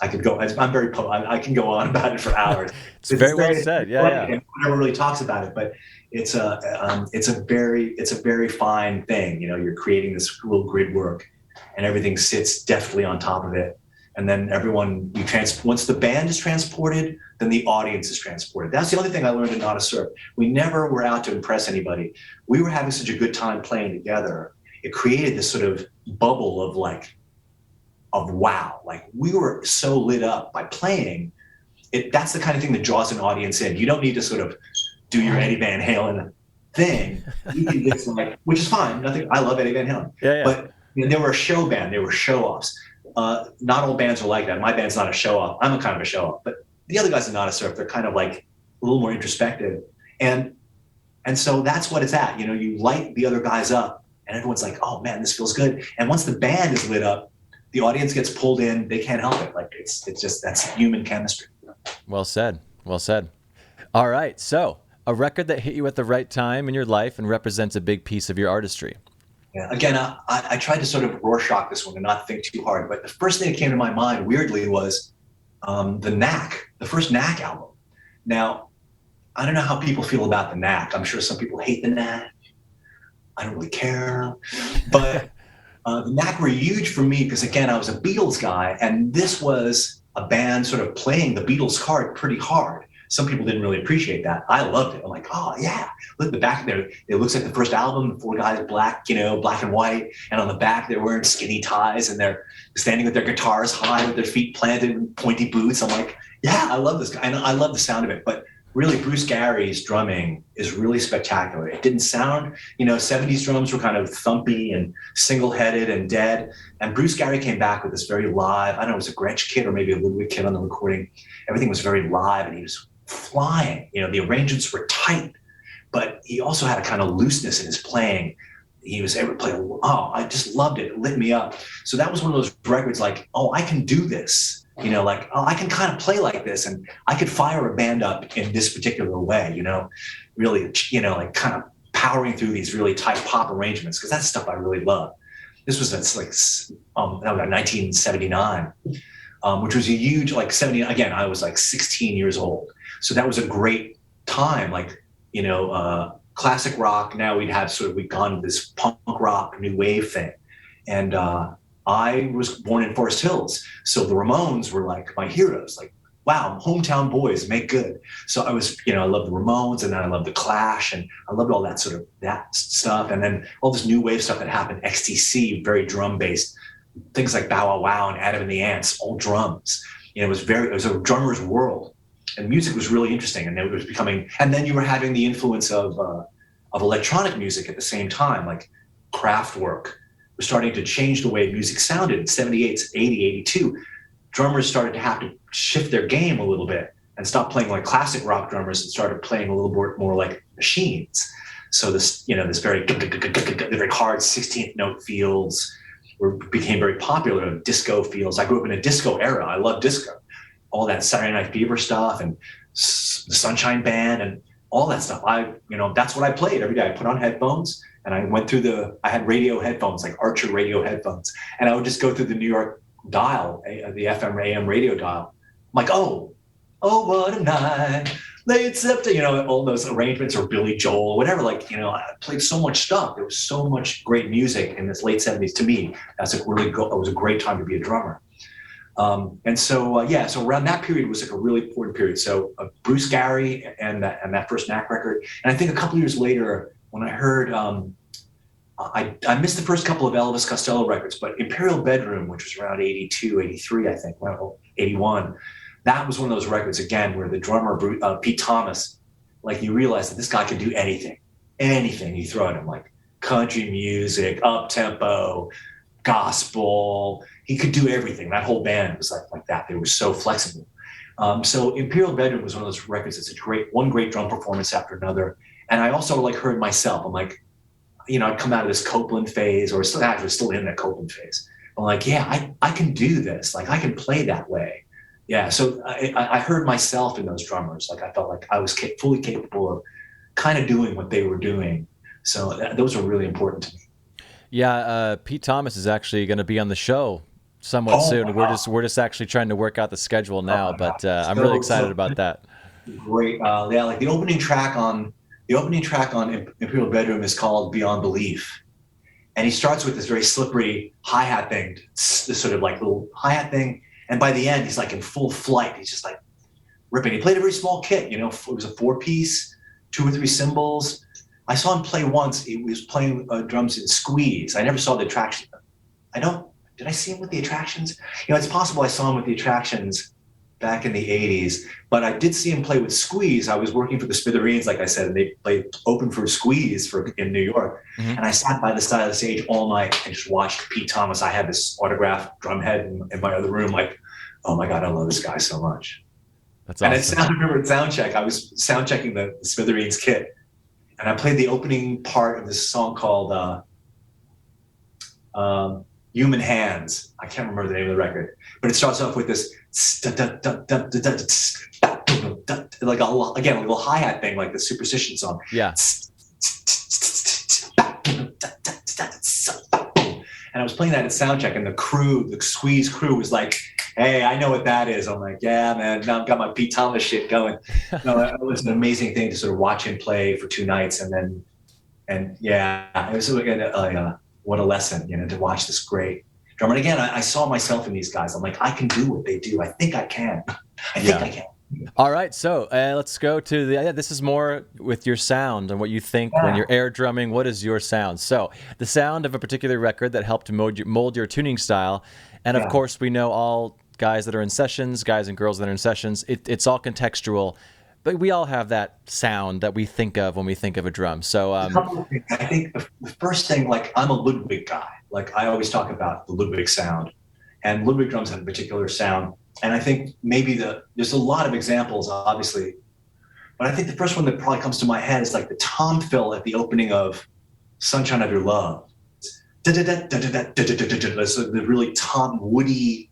I could go. I can go on about it for hours. It's very well said. Yeah. And no one really talks about it, but it's a very fine thing. You're creating this little grid work, and everything sits deftly on top of it. And then once the band is transported, then the audience is transported. That's the only thing I learned in Not a Surf. We never were out to impress anybody. We were having such a good time playing together. It created this sort of bubble of like wow. Like we were so lit up by playing it. That's the kind of thing that draws an audience in. You don't need to sort of do your Eddie Van Halen thing. You can just like, which is fine. Nothing. I love Eddie Van Halen, Yeah. but they were a show band. They were show offs. Not all bands are like that. My band's not a show off. I'm a kind of a show off, but the other guys are not a surf. They're kind of like a little more introspective. And so that's what it's at. You light the other guys up and everyone's like, oh man, this feels good. And once the band is lit up, the audience gets pulled in. They can't help it. Like it's just, that's human chemistry. Well said. Well said. All right. So a record that hit you at the right time in your life and represents a big piece of your artistry. Yeah. Again, I tried to sort of Rorschach this one and not think too hard, but the first thing that came to my mind weirdly was the Knack, the first Knack album. Now, I don't know how people feel about the Knack. I'm sure some people hate the Knack. I don't really care. But the Knack were huge for me because, again, I was a Beatles guy, and this was a band sort of playing the Beatles card pretty hard. Some people didn't really appreciate that. I loved it. I'm like, oh, yeah. Look at the back there. It looks like the first album, the four guys, black, black and white. And on the back, they're wearing skinny ties, and they're standing with their guitars high with their feet planted in pointy boots. I'm like, yeah, I love this guy. And I love the sound of it. But really, Bruce Gary's drumming is really spectacular. It didn't sound, 70s drums were kind of thumpy and single-headed and dead. And Bruce Gary came back with this very live, I don't know, it was a Gretsch kid or maybe a Ludwig kid on the recording. Everything was very live and he was flying. The arrangements were tight, but he also had a kind of looseness in his playing. He was able to play, I just loved it. It lit me up. So that was one of those records like, oh, I can do this. I can kind of play like this and I could fire a band up in this particular way, really, like kind of powering through these really tight pop arrangements because that's stuff I really love. This was like 1979, which was a huge, like 70, again, I was like 16 years old. So that was a great time, like, classic rock. Now we'd gone to this punk rock, new wave thing. And, I was born in Forest Hills. So the Ramones were like my heroes, like, wow, hometown boys make good. So I was, I loved the Ramones and then I loved the Clash and I loved all that that stuff. And then all this new wave stuff that happened, XTC, very drum based, things like Bow Wow Wow and Adam and the Ants, all drums. It was a drummer's world and music was really interesting. And it was becoming, and then you were having the influence of electronic music at the same time, like Kraftwerk. Was starting to change the way music sounded in 78, 80, 82. Drummers started to have to shift their game a little bit and stop playing like classic rock drummers and started playing a little bit more like machines. So this very hard 16th note fields became very popular. Disco fields. I grew up in a disco era. I love disco. All that Saturday Night Fever stuff and the Sunshine Band and all that stuff. That's what I played every day. I put on headphones. And I went through I had radio headphones, like Archer radio headphones. And I would just go through the New York dial, the FM AM radio dial. I'm like, oh, what a night. Late September, all those arrangements or Billy Joel, whatever. Like, I played so much stuff. There was so much great music in this late 70s. To me, it was a great time to be a drummer. So around that period was like a really important period. So Bruce Gary and that first Knack record. And I think a couple of years later, when I heard, I missed the first couple of Elvis Costello records, but Imperial Bedroom, which was around 82, 83, I think, 81, that was one of those records, again, where the drummer, Pete Thomas, like you realize that this guy could do anything you throw at him, like country music, up-tempo, gospel. He could do everything. That whole band was like that. They were so flexible. So Imperial Bedroom was one of those records that's one great drum performance after another. And I also heard myself. I'm like, I'd come out of this Copeland phase, or still in that Copeland phase. I'm like, yeah, I can do this. Like I can play that way. Yeah. So I heard myself in those drummers. Like I felt like I was fully capable of kind of doing what they were doing. So those are really important to me. Yeah. Pete Thomas is actually going to be on the show somewhat soon. Wow. We're just actually trying to work out the schedule now, but I'm really excited about that. Great. Like the opening track on Imperial Bedroom is called Beyond Belief. And he starts with this very slippery hi-hat thing, this sort of like little hi-hat thing. And by the end, he's like in full flight. He's just like ripping. He played a very small kit, it was a 4-piece, 2 or 3 cymbals. I saw him play once. He was playing drums in Squeeze. I never saw the traction. I don't did I see him with the Attractions? It's possible I saw him with the Attractions back in the 80s, but I did see him play with Squeeze. I was working for the Smithereens, like I said, and they played open for Squeeze in New York. Mm-hmm. And I sat by the side of the stage all night and just watched Pete Thomas. I had this autographed drum head in my other room, like, oh my God, I love this guy so much. That's awesome. And I remember at sound check, I was sound checking the Smithereens kit, and I played the opening part of this song called Human Hands. I can't remember the name of the record, but it starts off with this like a little hi-hat thing, like the Superstition song. Yeah. And I was playing that at soundcheck, and the Squeeze crew was like, "Hey, I know what that is." I'm like, "Yeah, man, now I've got my Pete Thomas shit going." No, it was an amazing thing to sort of watch him play for 2 nights, and yeah, it was what a lesson, to watch this great drummer. And again, I saw myself in these guys. I'm like, I can do what they do. I think I can. I think I can. All right, so let's go to this is more with your sound and what you think when you're air drumming. What is your sound? So the sound of a particular record that helped mold your tuning style. And of course, we know all guys that are in sessions, guys and girls that are in sessions, it's all contextual. But we all have that sound that we think of when we think of a drum. So a couple of things. I think the first thing, like, I'm a Ludwig guy. Like, I always talk about the Ludwig sound, and Ludwig drums have a particular sound. And I think maybe there's a lot of examples, obviously, but I think the first one that probably comes to my head is like the tom fill at the opening of "Sunshine of Your Love." That's the really tom, woody,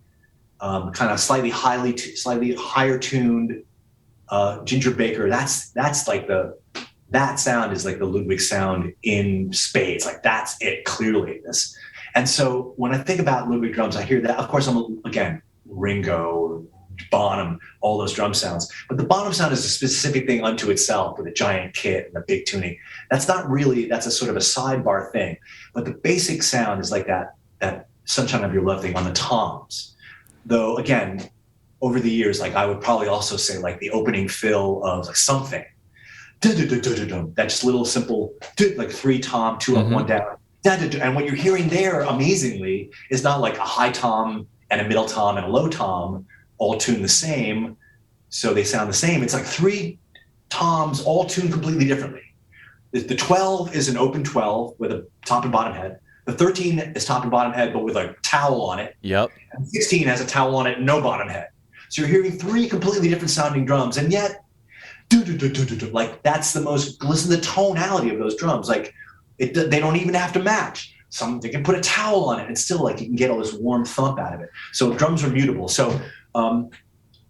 kind of slightly higher tuned Ginger Baker. That's like that sound is like the Ludwig sound in spades. Like, that's it clearly. And so when I think about Ludwig drums, I hear that. Of course, again, Ringo, Bonham, all those drum sounds. But the Bonham sound is a specific thing unto itself with a giant kit and a big tuning. That's a sort of a sidebar thing. But the basic sound is like that Sunshine of Your Love thing on the toms. Though, again, over the years, like, I would probably also say like the opening fill of like Something. That just little simple, like 3 tom, 2 up, 1 down. And what you're hearing there, amazingly, is not like a high tom and a middle tom and a low tom all tuned the same, so they sound the same. It's like 3 toms all tuned completely differently. The 12 is an open 12 with a top and bottom head. The 13 is top and bottom head, but with a towel on it. Yep. And 16 has a towel on it and no bottom head. So you're hearing 3 completely different sounding drums, and yet, like, that's the most. Listen to the tonality of those drums. Like, they don't even have to match. They can put a towel on it and still, like, you can get all this warm thump out of it. So drums are mutable. So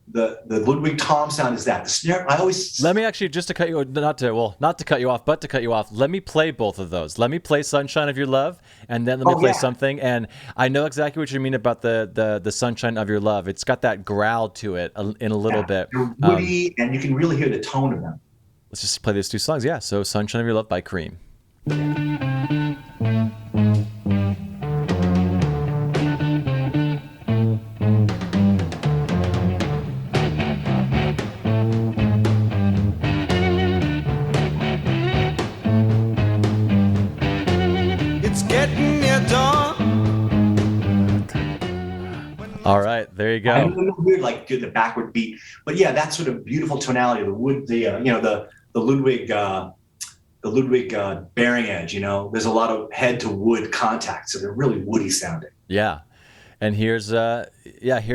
the Ludwig tom sound is that. The snare, I always... Let me actually, just to cut you, not to cut you off, but to cut you off, let me play both of those. Let me play Sunshine of Your Love, and then let me play Something. And I know exactly what you mean about the Sunshine of Your Love. It's got that growl to it in a little bit. They're woody, and you can really hear the tone of them. Let's just play these 2 songs. Yeah, so Sunshine of Your Love by Cream. All right, there you go. I know, weird, like, do the backward beat, but yeah, that sort of beautiful tonality, the wood, the Ludwig, bearing edge. There's a lot of head to wood contact, so they're really woody sounding. Yeah, and here's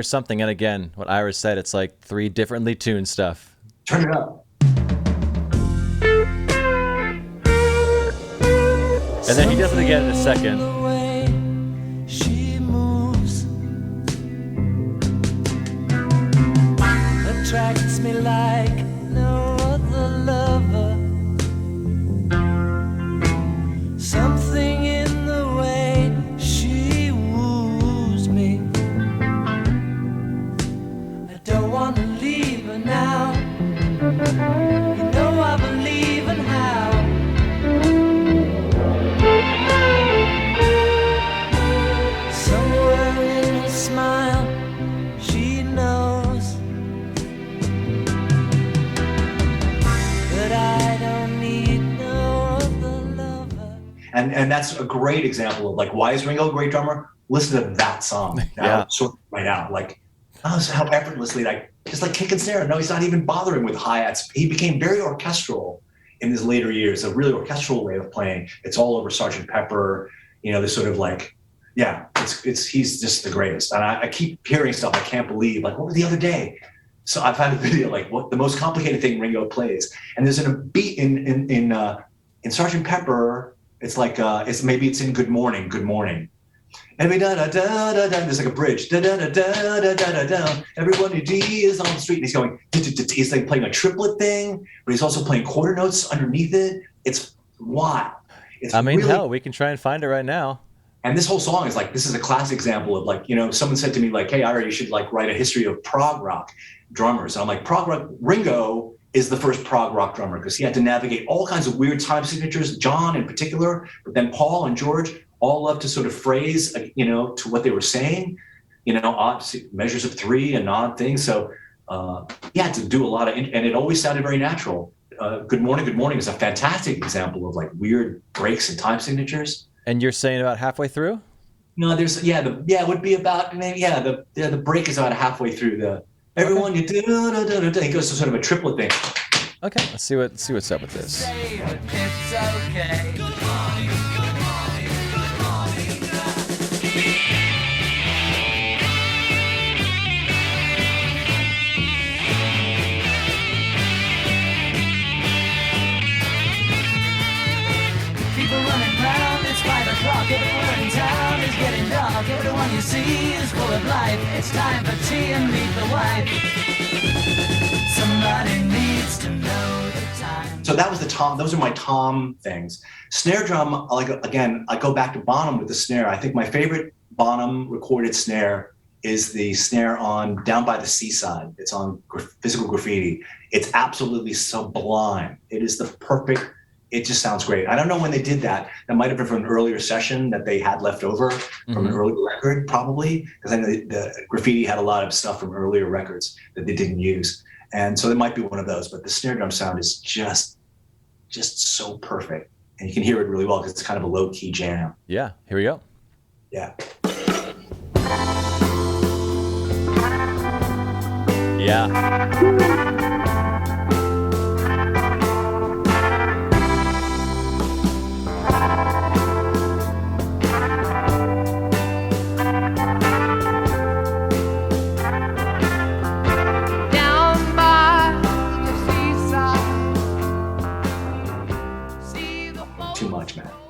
Something. And again, what Ira said, it's like 3 differently tuned stuff. Turn it up. And then he does it again in a second. Attracts me like no other lover. Something in the way she woos me. I don't want to leave her now. You know I believe in how. Somewhere in her smile, she knows. And that's a great example of, like, why is Ringo a great drummer? listen to that song. Yeah. Sort of right now, like, oh, so how effortlessly, like, just like kick and snare. No, he's not even bothering with hi-hats. He became very orchestral in his later years, a really orchestral way of playing. It's all over Sgt. Pepper, this sort of like, yeah, he's just the greatest. And I keep hearing stuff I can't believe, like, what was the other day? So I've had a video, like, what the most complicated thing Ringo plays. And there's a beat in Sgt. Pepper, it's like, it's in Good Morning. And we da da da da da. There's like a bridge. Da da da da da da da da. Everybody D is on the street. And he's going. He's like playing a triplet thing, but he's also playing quarter notes underneath it. It's wild. Hell, we can try and find it right now. And this whole song is like, this is a classic example of like, someone said to me like, hey, Ira, you should like write a history of prog rock drummers. And I'm like, prog rock. Ringo is the first prog rock drummer because he had to navigate all kinds of weird time signatures. John in particular, but then Paul and George all love to sort of phrase, to what they were saying, odd measures of three and odd things. So, to do a lot of, and it always sounded very natural. Good Morning is a fantastic example of like weird breaks and time signatures. And you're saying about halfway through? No, it would be about, the break is about halfway through the, everyone, you do, he goes to sort of a triplet thing. Okay, let's see what's up with this. It's okay. Everyone in town is getting dark. Everyone you see is full of life. It's time for tea and meet the wife. Somebody needs to know the time. So that was the tom. Those are my tom things. Snare drum, like, again, I go back to Bonham with the snare. I think my favorite Bonham recorded snare is the snare on Down by the Seaside. It's on Physical Graffiti. It's absolutely sublime. It is the perfect. It just sounds great. I don't know when they did that. That might have been from an earlier session that they had left over from an earlier record, probably, because I know the Graffiti had a lot of stuff from earlier records that they didn't use. And so it might be one of those, but the snare drum sound is just so perfect. And you can hear it really well because it's kind of a low key jam. Yeah, here we go. Yeah. Yeah.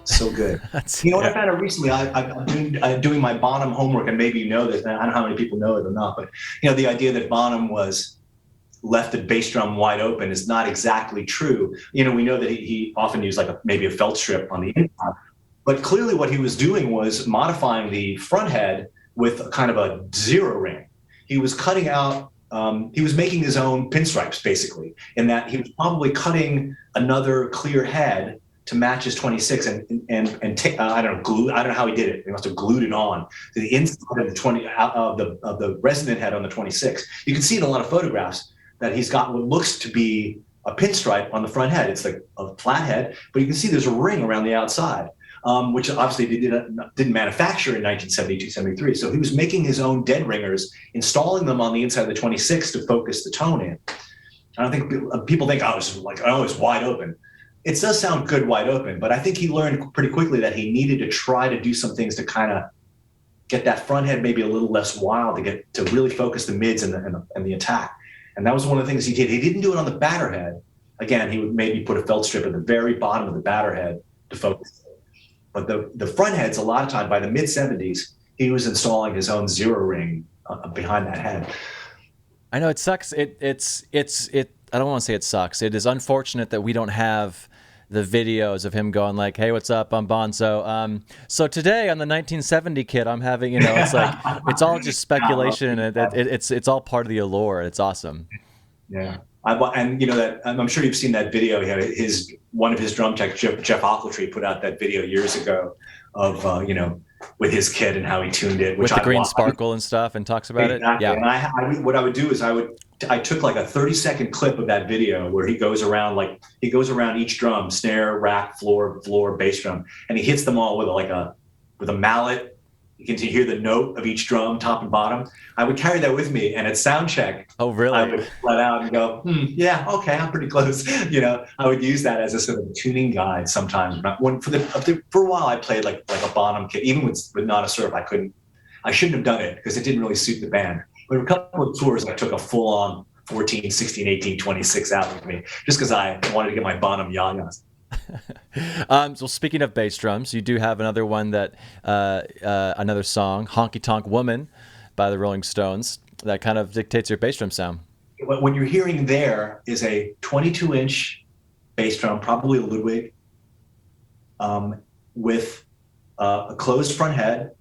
So good. What I found out recently, I'm doing my Bonham homework, and maybe you know this, and I don't know how many people know it or not, but the idea that Bonham was left the bass drum wide open is not exactly true. We know that he often used like maybe a felt strip on the inside, but clearly what he was doing was modifying the front head with a kind of a zero ring. He was cutting out, he was making his own pinstripes basically, in that he was probably cutting another clear head to match his 26 and I don't know how he did it. He must have glued it on to the inside of the resonant head on the 26. You can see in a lot of photographs that he's got what looks to be a pinstripe on the front head. It's like a flat head, but you can see there's a ring around the outside, which obviously they didn't manufacture in 1972, 73. So he was making his own dead ringers, installing them on the inside of the 26 to focus the tone in. I don't think people think, it's wide open. It does sound good wide open, but I think he learned pretty quickly that he needed to try to do some things to kind of get that front head maybe a little less wild, to really focus the mids and the attack. And that was one of the things he did. He didn't do it on the batter head. Again, he would maybe put a felt strip at the very bottom of the batter head to focus. But the front heads, a lot of time, by the mid 70s, he was installing his own zero ring behind that head. I know it sucks. I don't want to say it sucks. It is unfortunate that we don't have the videos of him going like, "Hey, what's up? I'm Bonzo. So today on the 1970 kit, I'm having, it's like it's all just speculation, and it's all part of the allure. It's awesome." Yeah, I'm sure you've seen that video. He had one of his drum techs, Jeff Ochiltree, put out that video years ago of with his kit and how he tuned it, with the green sparkle and stuff, and talks about exactly. it. Yeah. And what I would do is I took like a 30-second clip of that video where he goes around each drum, snare, rack, floor, bass drum, and he hits them all with a mallet, You can hear the note of each drum, top and bottom. I would carry that with me, and at sound check, Oh, really? I would let out and go, yeah, okay, I'm pretty close. I would use that as a sort of tuning guide sometimes. For a while, I played like a Bonham kit. Even with Not a Surf, I shouldn't have done it because it didn't really suit the band. But a couple of tours, I took a full-on 14, 16, 18, 26 out with me just because I wanted to get my Bonham yayas. So speaking of bass drums, you do have another one that another song, Honky Tonk Woman by the Rolling Stones, that kind of dictates your bass drum sound. What you're hearing there is a 22-inch bass drum, probably a Ludwig, with a closed front head.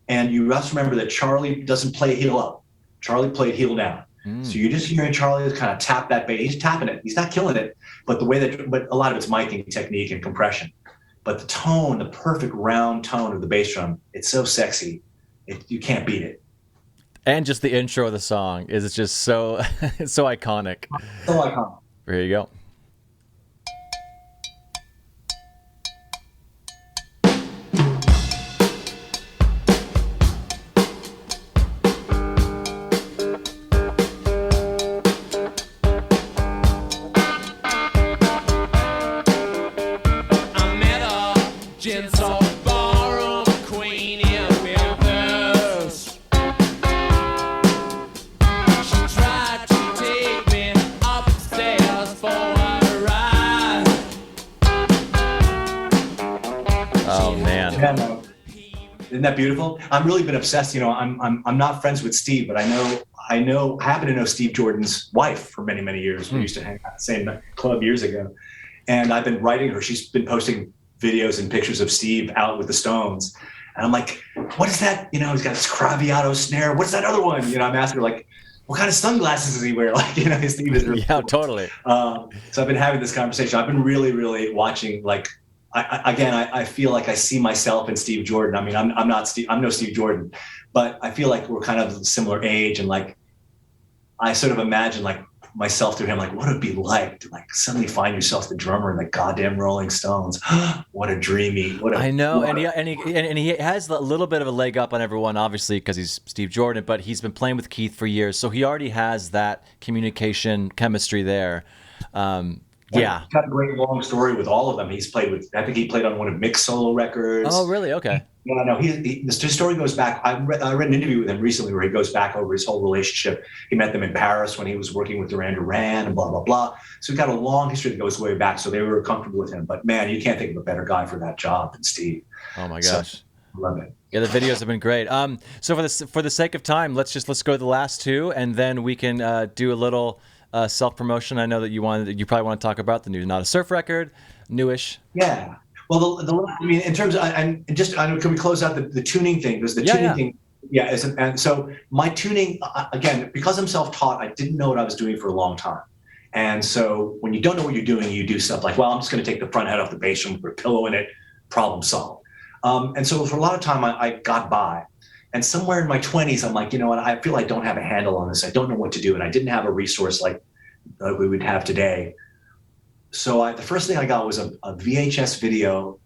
And you must remember that Charlie doesn't play heel up. Charlie played heel down. So you're just hearing Charlie kind of tap that bass. He's tapping it. He's not killing it, but but a lot of it's miking technique and compression. But the tone, the perfect round tone of the bass drum, it's so sexy. You can't beat it. And just the intro of the song is just so so iconic. So iconic. There you go. Isn't that beautiful? I've really been obsessed. I'm not friends with Steve, but I happen to know Steve Jordan's wife for many, many years. We used to hang out at the same club years ago. And I've been writing her. She's been posting videos and pictures of Steve out with the Stones. And I'm like, what is that? He's got this Craviotto snare. What's that other one? I'm asking her, like, what kind of sunglasses does he wear? Steve is really yeah, totally. So I've been having this conversation. I've been really, really watching, like, I feel like I see myself in Steve Jordan. I mean, I'm no Steve Jordan, but I feel like we're kind of similar age, and like I sort of imagine like myself through him, like what it'd be like to like suddenly find yourself the drummer in the goddamn Rolling Stones. What a dreamy. I know, and he has a little bit of a leg up on everyone, obviously, because he's Steve Jordan, but he's been playing with Keith for years, so he already has that communication chemistry there. Yeah, he's got a great long story with all of them. I think he played on one of Mick's solo records. Oh, really? Okay. Yeah, no, his story goes back. I read an interview with him recently where he goes back over his whole relationship. He met them in Paris when he was working with Duran Duran and blah, blah, blah. So he's got a long history that goes way back. So they were comfortable with him. But man, you can't think of a better guy for that job than Steve. Oh my gosh. So, love it. Yeah, the videos have been great. So for the sake of time, let's go to the last two, and then we can do a little self-promotion. I know that you probably want to talk about the new Not a Surf record, newish. Yeah. Well, in terms of, can we close out the tuning thing? Because the tuning thing, and so my tuning, again, because I'm self-taught, I didn't know what I was doing for a long time. And so when you don't know what you're doing, you do stuff like, well, I'm just going to take the front head off the bass drum, put a pillow in it, problem solved. And so for a lot of time, I got by. And somewhere in my 20s, I'm like, you know what, I feel I don't have a handle on this. I don't know what to do. And I didn't have a resource like we would have today. So the first thing I got was a VHS video.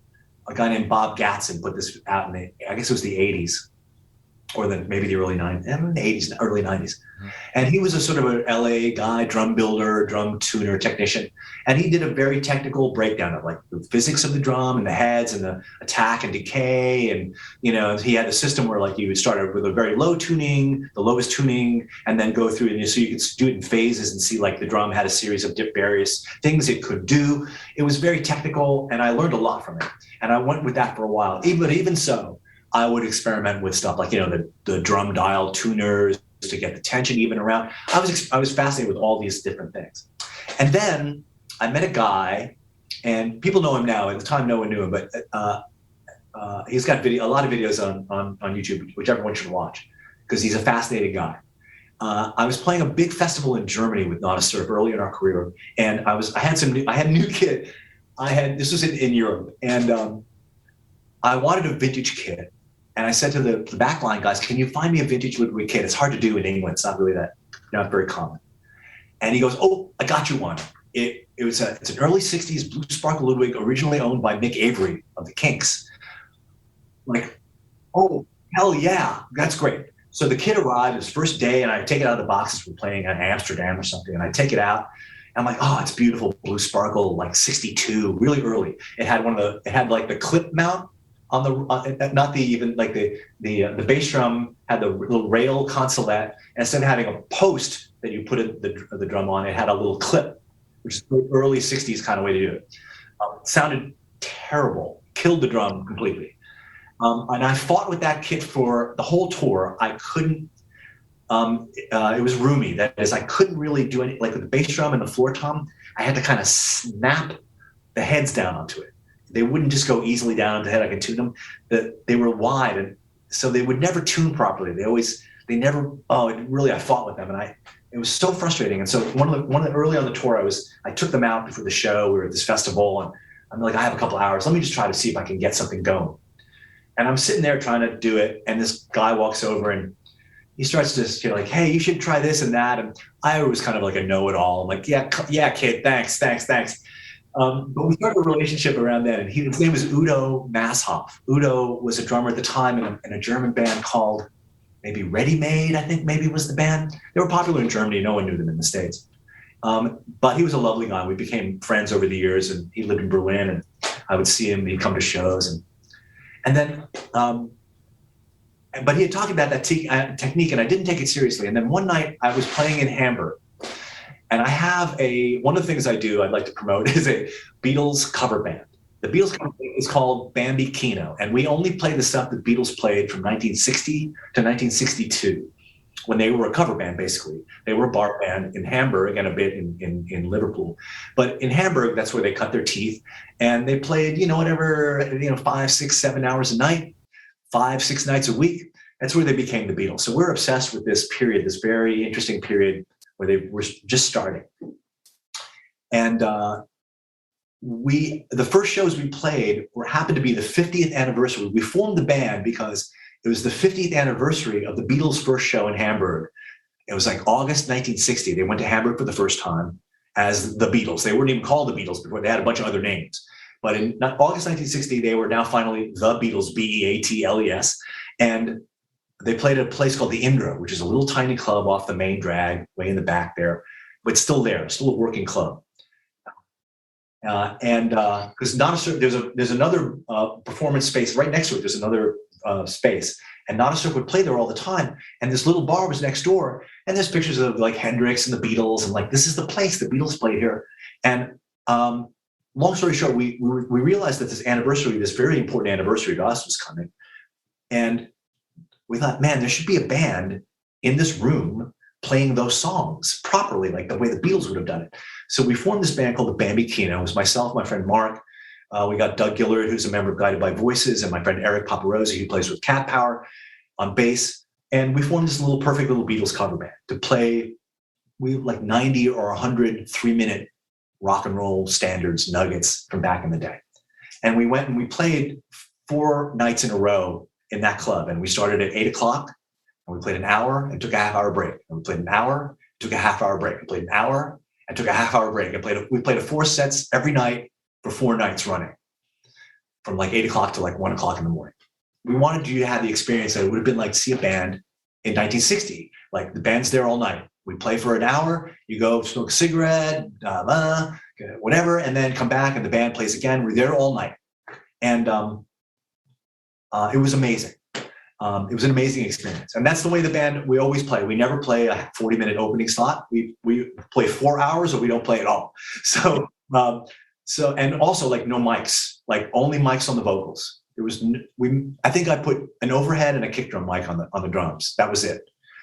A guy named Bob Gatson put this out in I guess it was the 80s, or maybe the early 90s, the 80s, early 90s. And he was a sort of an LA guy, drum builder, drum tuner, technician. And he did a very technical breakdown of like the physics of the drum and the heads and the attack and decay. And, he had a system where like you would start with a very low tuning, the lowest tuning, and then go through it. So you could do it in phases and see like the drum had a series of various things it could do. It was very technical, and I learned a lot from it. And I went with that for a while. Even so, I would experiment with stuff like, the drum dial tuners to get the tension even around. I was fascinated with all these different things. And then I met a guy, and people know him now. At the time, no one knew him, but he's got a lot of videos on YouTube, which everyone should watch, because he's a fascinating guy. I was playing a big festival in Germany with Not a Surf early in our career, and I had a new kit. This was in Europe, and I wanted a vintage kit. And I said to the backline guys, can you find me a vintage Ludwig kit? It's hard to do in England. It's not really not very common. And he goes, oh, I got you one. It's an early 60s Blue Sparkle Ludwig, originally owned by Mick Avery of the Kinks. I'm like, oh, hell yeah, that's great. So the kit arrived, his first day, and I take it out of the boxes. We're playing in Amsterdam or something, and I take it out. I'm like, oh, it's beautiful, blue sparkle, like 62, really early. It had it had like the clip mount on not the even like the bass drum had the little rail consolette, and instead of having a post that you put the drum on, it had a little clip, which is the early 60s kind of way to do it. It sounded terrible, killed the drum completely. And I fought with that kit for the whole tour. I couldn't. It was roomy. That is, I couldn't really do any, like with the bass drum and the floor tom. I had to kind of snap the heads down onto it. They wouldn't just go easily down onto the head. I could tune them. They were wide, and so they would never tune properly. They never. Oh, I fought with them, and it was so frustrating. And so one of the early on the tour, I took them out before the show. We were at this festival, and I'm like, I have a couple hours. Let me just try to see if I can get something going. And I'm sitting there trying to do it, and this guy walks over and he starts to like, hey, you should try this and that. And I was kind of like a know-it-all. I'm like, yeah, kid, thanks. But we started a relationship around then, and his name was Udo Masshoff. Udo was a drummer at the time in a German band called maybe Ready Made, I think maybe was the band. They were popular in Germany. No one knew them in the States. But he was a lovely guy. We became friends over the years, and he lived in Berlin, and I would see him. He'd come to shows, and then, but he had talked about that technique, and I didn't take it seriously. And then one night I was playing in Hamburg, and I have one of the things I'd like to promote is a Beatles cover band. The Beatles cover band is called Bambi Kino, and we only play the stuff that Beatles played from 1960 to 1962, when they were a cover band, basically. They were a bar band in Hamburg and a bit in Liverpool. But in Hamburg, that's where they cut their teeth. And they played, 5, 6, 7 hours a night, 5, 6 nights a week. That's where they became the Beatles. So we're obsessed with this period, this very interesting period where they were just starting. And the first shows we played happened to be the 50th anniversary. We formed the band because it was the 50th anniversary of the Beatles' first show in Hamburg. It was like August 1960. They went to Hamburg for the first time as the Beatles. They weren't even called the Beatles before. They had a bunch of other names. But in August 1960, they were now finally the Beatles, Beatles. And they played at a place called the Indra, which is a little tiny club off the main drag, way in the back there, but still there, still a working club. Because there's another performance space right next to it. There's another space, and Not a Cirque would play there all the time. And this little bar was next door, and there's pictures of like Hendrix and the Beatles, and like this is the place the Beatles played here. And long story short, we realized that this anniversary, this very important anniversary to us, was coming, and we thought, man, there should be a band in this room playing those songs properly, like the way the Beatles would have done it. So we formed this band called the Bambi Kino. It was myself, my friend Mark. We got Doug Gillard, who's a member of Guided by Voices, and my friend Eric Paparosi, who plays with Cat Power on bass. And we formed this perfect little Beatles cover band to play. We like 90 or 100 3-minute rock and roll standards, nuggets from back in the day. And we went and we played 4 nights in a row in that club. And we started at 8 o'clock, and we played an hour and took a half-hour break. And we played an hour, took a half-hour break. We played an hour and took a half-hour break. And we played 4 sets every night for 4 nights running, from like 8 o'clock to like 1 o'clock in the morning. We wanted you to have the experience that it would have been like to see a band in 1960. Like the band's there all night. We play for an hour, you go smoke a cigarette, whatever, and then come back and the band plays again. We're there all night. And it was amazing. It was an amazing experience. And that's the way the band, we always play. We never play a 40-minute opening slot. We play 4 hours or we don't play at all. So, and also like no mics, like only mics on the vocals. I think I put an overhead and a kick drum mic on the drums. That was it.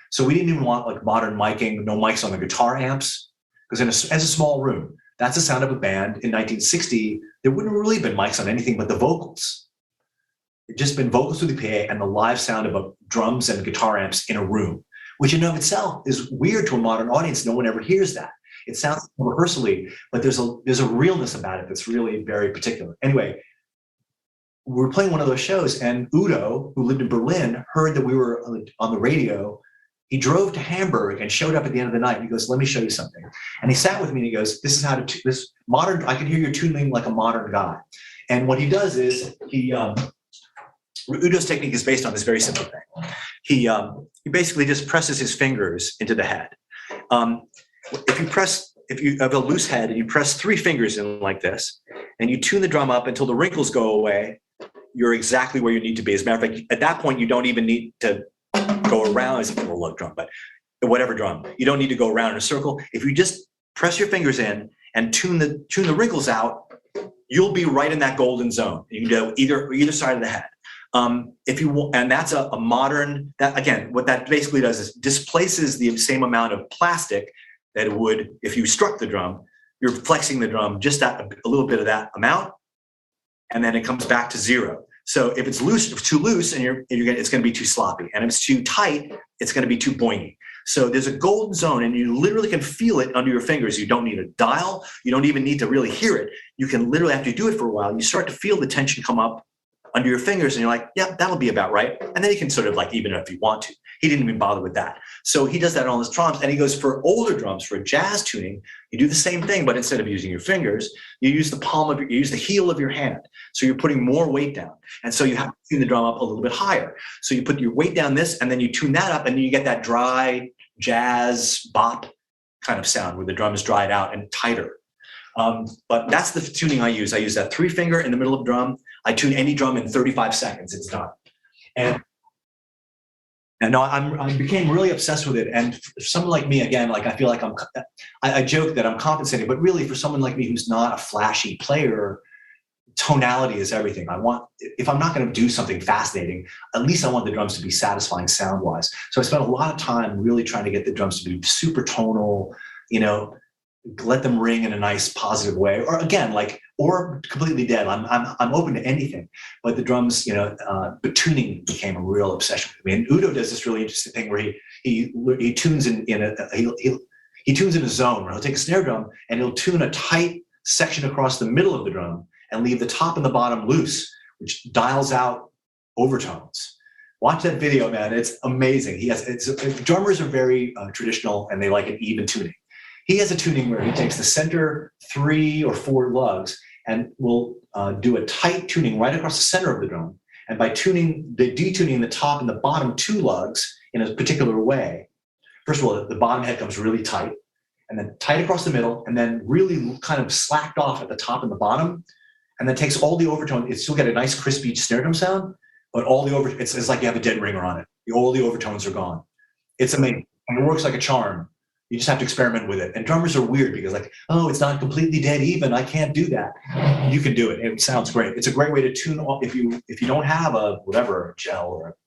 So we didn't even want like modern miking, no mics on the guitar amps, because as a small room, that's the sound of a band. In 1960, there wouldn't have really been mics on anything but the vocals. It'd just been vocals through the PA and the live sound of drums and guitar amps in a room, which in and of itself is weird to a modern audience. No one ever hears that. It sounds rehearsally, but there's a realness about it that's really very particular. Anyway, we were playing one of those shows, and Udo, who lived in Berlin, heard that we were on the radio. He drove to Hamburg and showed up at the end of the night. He goes, let me show you something. And he sat with me and he goes, this is how to, this modern, I can hear you tuning like a modern guy. And what he does is Udo's technique is based on this very simple thing. he basically just presses his fingers into the head. If you have a loose head and you press 3 fingers in like this, and you tune the drum up until the wrinkles go away, you're exactly where you need to be. As a matter of fact, at that point, you don't even need to go around, as a lug drum, but whatever drum, you don't need to go around in a circle. If you just press your fingers in and tune the wrinkles out, you'll be right in that golden zone. You can do either side of the head. If you want, and that's a modern, that again, what that basically does is displaces the same amount of plastic that it would if you struck the drum. You're flexing the drum just a little bit of that amount, and then it comes back to 0. So if it's too loose, and it's going to be too sloppy, and if it's too tight, it's going to be too boingy. So there's a golden zone, and you literally can feel it under your fingers. You don't need a dial. You don't even need to really hear it. You can literally, after you do it for a while, you start to feel the tension come up under your fingers, and you're like, yeah, that'll be about right. And then you can sort of like even if you want to. He didn't even bother with that. So he does that on his drums, and he goes for older drums, for jazz tuning. You do the same thing, but instead of using your fingers, you use you use the heel of your hand. So you're putting more weight down. And so you have to tune the drum up a little bit higher. So you put your weight down this, and then you tune that up, and then you get that dry jazz bop kind of sound where the drum is dried out and tighter. But that's the tuning I use. I use that 3 finger in the middle of the drum. I tune any drum in 35 seconds. It's done. And no, I became really obsessed with it. And for someone like me, again, like I feel like I joke that I'm compensating, but really for someone like me who's not a flashy player, tonality is everything. If I'm not going to do something fascinating, at least I want the drums to be satisfying sound-wise. So I spent a lot of time really trying to get the drums to be super tonal, let them ring in a nice positive way, or again, or completely dead. I'm open to anything, but the drums, but tuning became a real obsession with me. And Udo does this really interesting thing where he tunes he tunes in a zone where he'll take a snare drum and he'll tune a tight section across the middle of the drum and leave the top and the bottom loose, which dials out overtones. Watch that video, man. It's amazing. Drummers are very traditional, and they like an even tuning. He has a tuning where he takes the center 3 or 4 lugs and will do a tight tuning right across the center of the drum. And by detuning the top and the bottom 2 lugs in a particular way, first of all, the bottom head comes really tight, and then tight across the middle, and then really kind of slacked off at the top and the bottom, and then takes all the overtones. It still get a nice crispy snare drum sound, but all the it's like you have a dead ringer on it. All the overtones are gone. It's amazing, and it works like a charm. You just have to experiment with it. And drummers are weird because it's not completely dead even. I can't do that. You can do it. It sounds great. It's a great way to tune off. If you don't have a gel or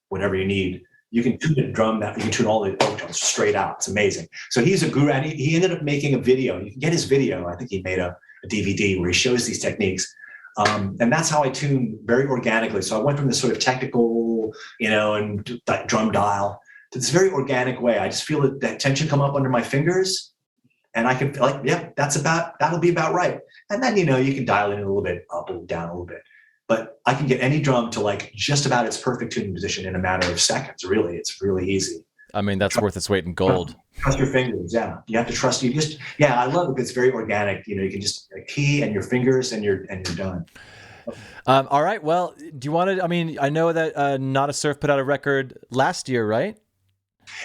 whatever you need, you can tune a drum that you can tune all the overtones straight out. It's amazing. So he's a guru, and he ended up making a video. You can get his video. I think he made a DVD where he shows these techniques. And that's how I tune very organically. So I went from this sort of technical, and that drum dial to this very organic way. I just feel that tension come up under my fingers, and I can that'll be about right. And then, you can dial it in a little bit, up and down a little bit, but I can get any drum to just about its perfect tuning position in a matter of seconds. Really, it's really easy. I mean, that's worth its weight in gold. Trust your fingers. Yeah. You have to trust I love it because it's very organic. You can just key and your fingers and you're done. All right. Well, do you want to, I know that Not a Surf put out a record last year, right?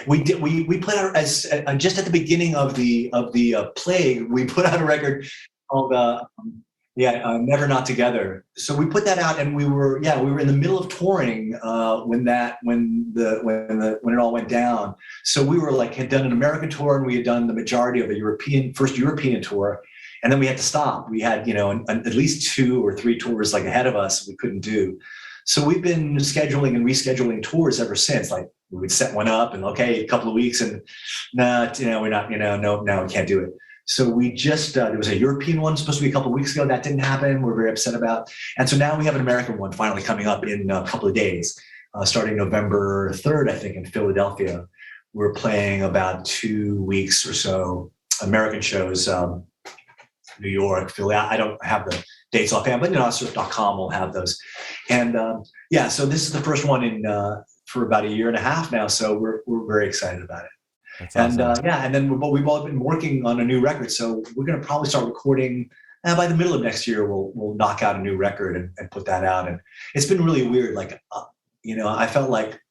We did. We put out just at the beginning of the plague. We put out a record called Never Not Together. So we put that out, and we were in the middle of touring when it all went down. So we were had done an American tour, and we had done the majority of the first European tour, and then we had to stop. We had at least 2 or 3 tours ahead of us we couldn't do. So we've been scheduling and rescheduling tours ever since. We would set one up and a couple of weeks, and we're not, no, we can't do it. So we just, there was a European one supposed to be a couple of weeks ago. That didn't happen. We're very upset about. And so now we have an American one finally coming up in a couple of days, starting November 3rd, I think, in Philadelphia. We're playing about 2 weeks or so, American shows, New York, Philly. I don't have the dates offhand, but surf.com will have those. And so this is the first one for about a year and a half now. So we're very excited about it. That's awesome. And then we've all been working on a new record. So we're going to probably start recording by the middle of next year. We'll knock out a new record and put that out. And it's been really weird. I felt like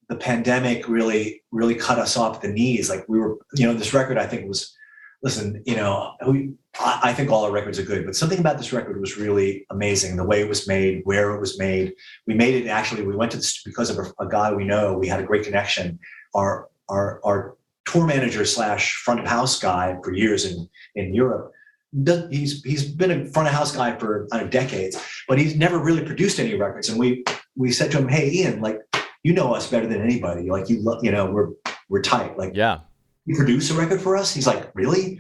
the pandemic really cut us off at the knees. Like we were, this record I think was, listen, I think all our records are good, but something about this record was really amazing. The way it was made, where it was made. We made it actually. We went to this because of a guy we know. We had a great connection. Our tour manager / front of house guy for years in Europe. He's been a front of house guy for decades, but he's never really produced any records. And we said to him, "Hey, Ian, like you know us better than anybody. Like we're tight. Like you produce a record for us?" He's like, "Really?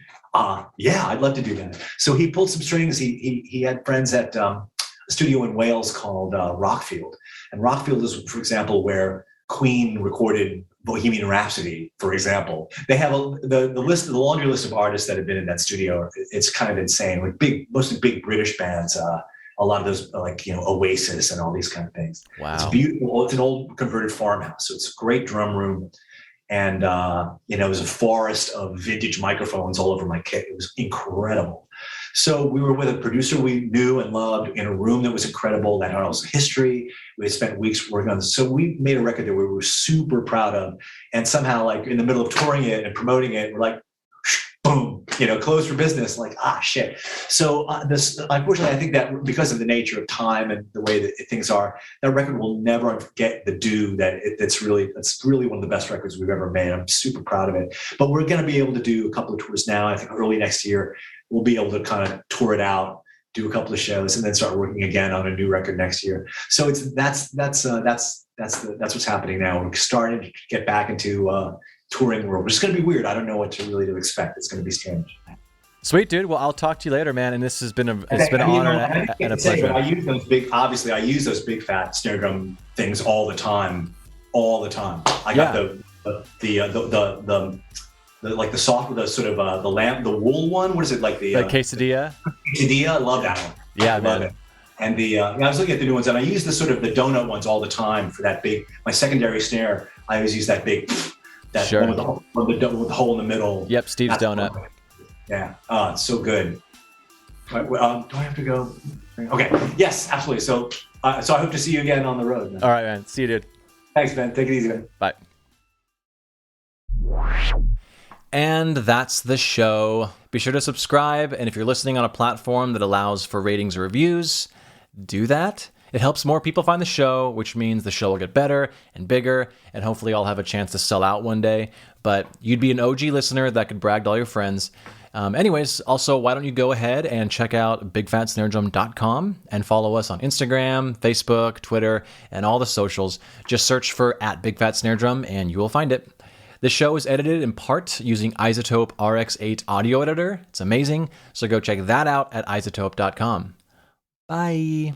Yeah, I'd love to do that." So he pulled some strings. He had friends at a studio in Wales called Rockfield, and Rockfield is, for example, where Queen recorded Bohemian Rhapsody, for example. They have the laundry list of artists that have been in that studio. It's kind of insane, with mostly big British bands. A lot of those, like Oasis and all these kind of things. Wow, it's beautiful. It's an old converted farmhouse, so it's a great drum room. And, it was a forest of vintage microphones all over my kit. It was incredible. So we were with a producer we knew and loved in a room that was incredible, that had all this history. We had spent weeks working on this. So we made a record that we were super proud of. And somehow, like in the middle of touring it and promoting it, we're like, boom, closed for business. Like, shit. So unfortunately, I think that because of the nature of time and the way that things are, that record will never get the due that it's really one of the best records we've ever made. I'm super proud of it. But we're going to be able to do a couple of tours now. I think early next year, we'll be able to kind of tour it out, do a couple of shows, and then start working again on a new record next year. So that's what's happening now. We're starting to get back into touring world, which is going to be weird. I don't know what to expect. It's going to be strange. Sweet, dude. Well, I'll talk to you later, man. And this has been an honor and a pleasure. I use those big fat snare drum things all the time. I got the like the soft, the sort of the wool one. What is it, like the quesadilla? Quesadilla. I love that one. Yeah, I love it. And I was looking at the new ones, and I use the donut ones all the time for that big. My secondary snare, I always use that big. Sure. One with the hole in the middle. Yep, Steve's donut. Yeah, it's so good. Do I have to go? Okay. Yes, absolutely. So I hope to see you again on the road, man. All right, man. See you, dude. Thanks, man. Take it easy, man. Bye. And that's the show. Be sure to subscribe, and if you're listening on a platform that allows for ratings or reviews, do that. It helps more people find the show, which means the show will get better and bigger, and hopefully I'll have a chance to sell out one day. But you'd be an OG listener that could brag to all your friends. Anyways, also, why don't you go ahead and check out bigfatsnaredrum.com and follow us on Instagram, Facebook, Twitter, and all the socials. Just search for @BigFatSnareDrum and you will find it. This show is edited in part using iZotope RX8 audio editor. It's amazing. So go check that out at iZotope.com. Bye.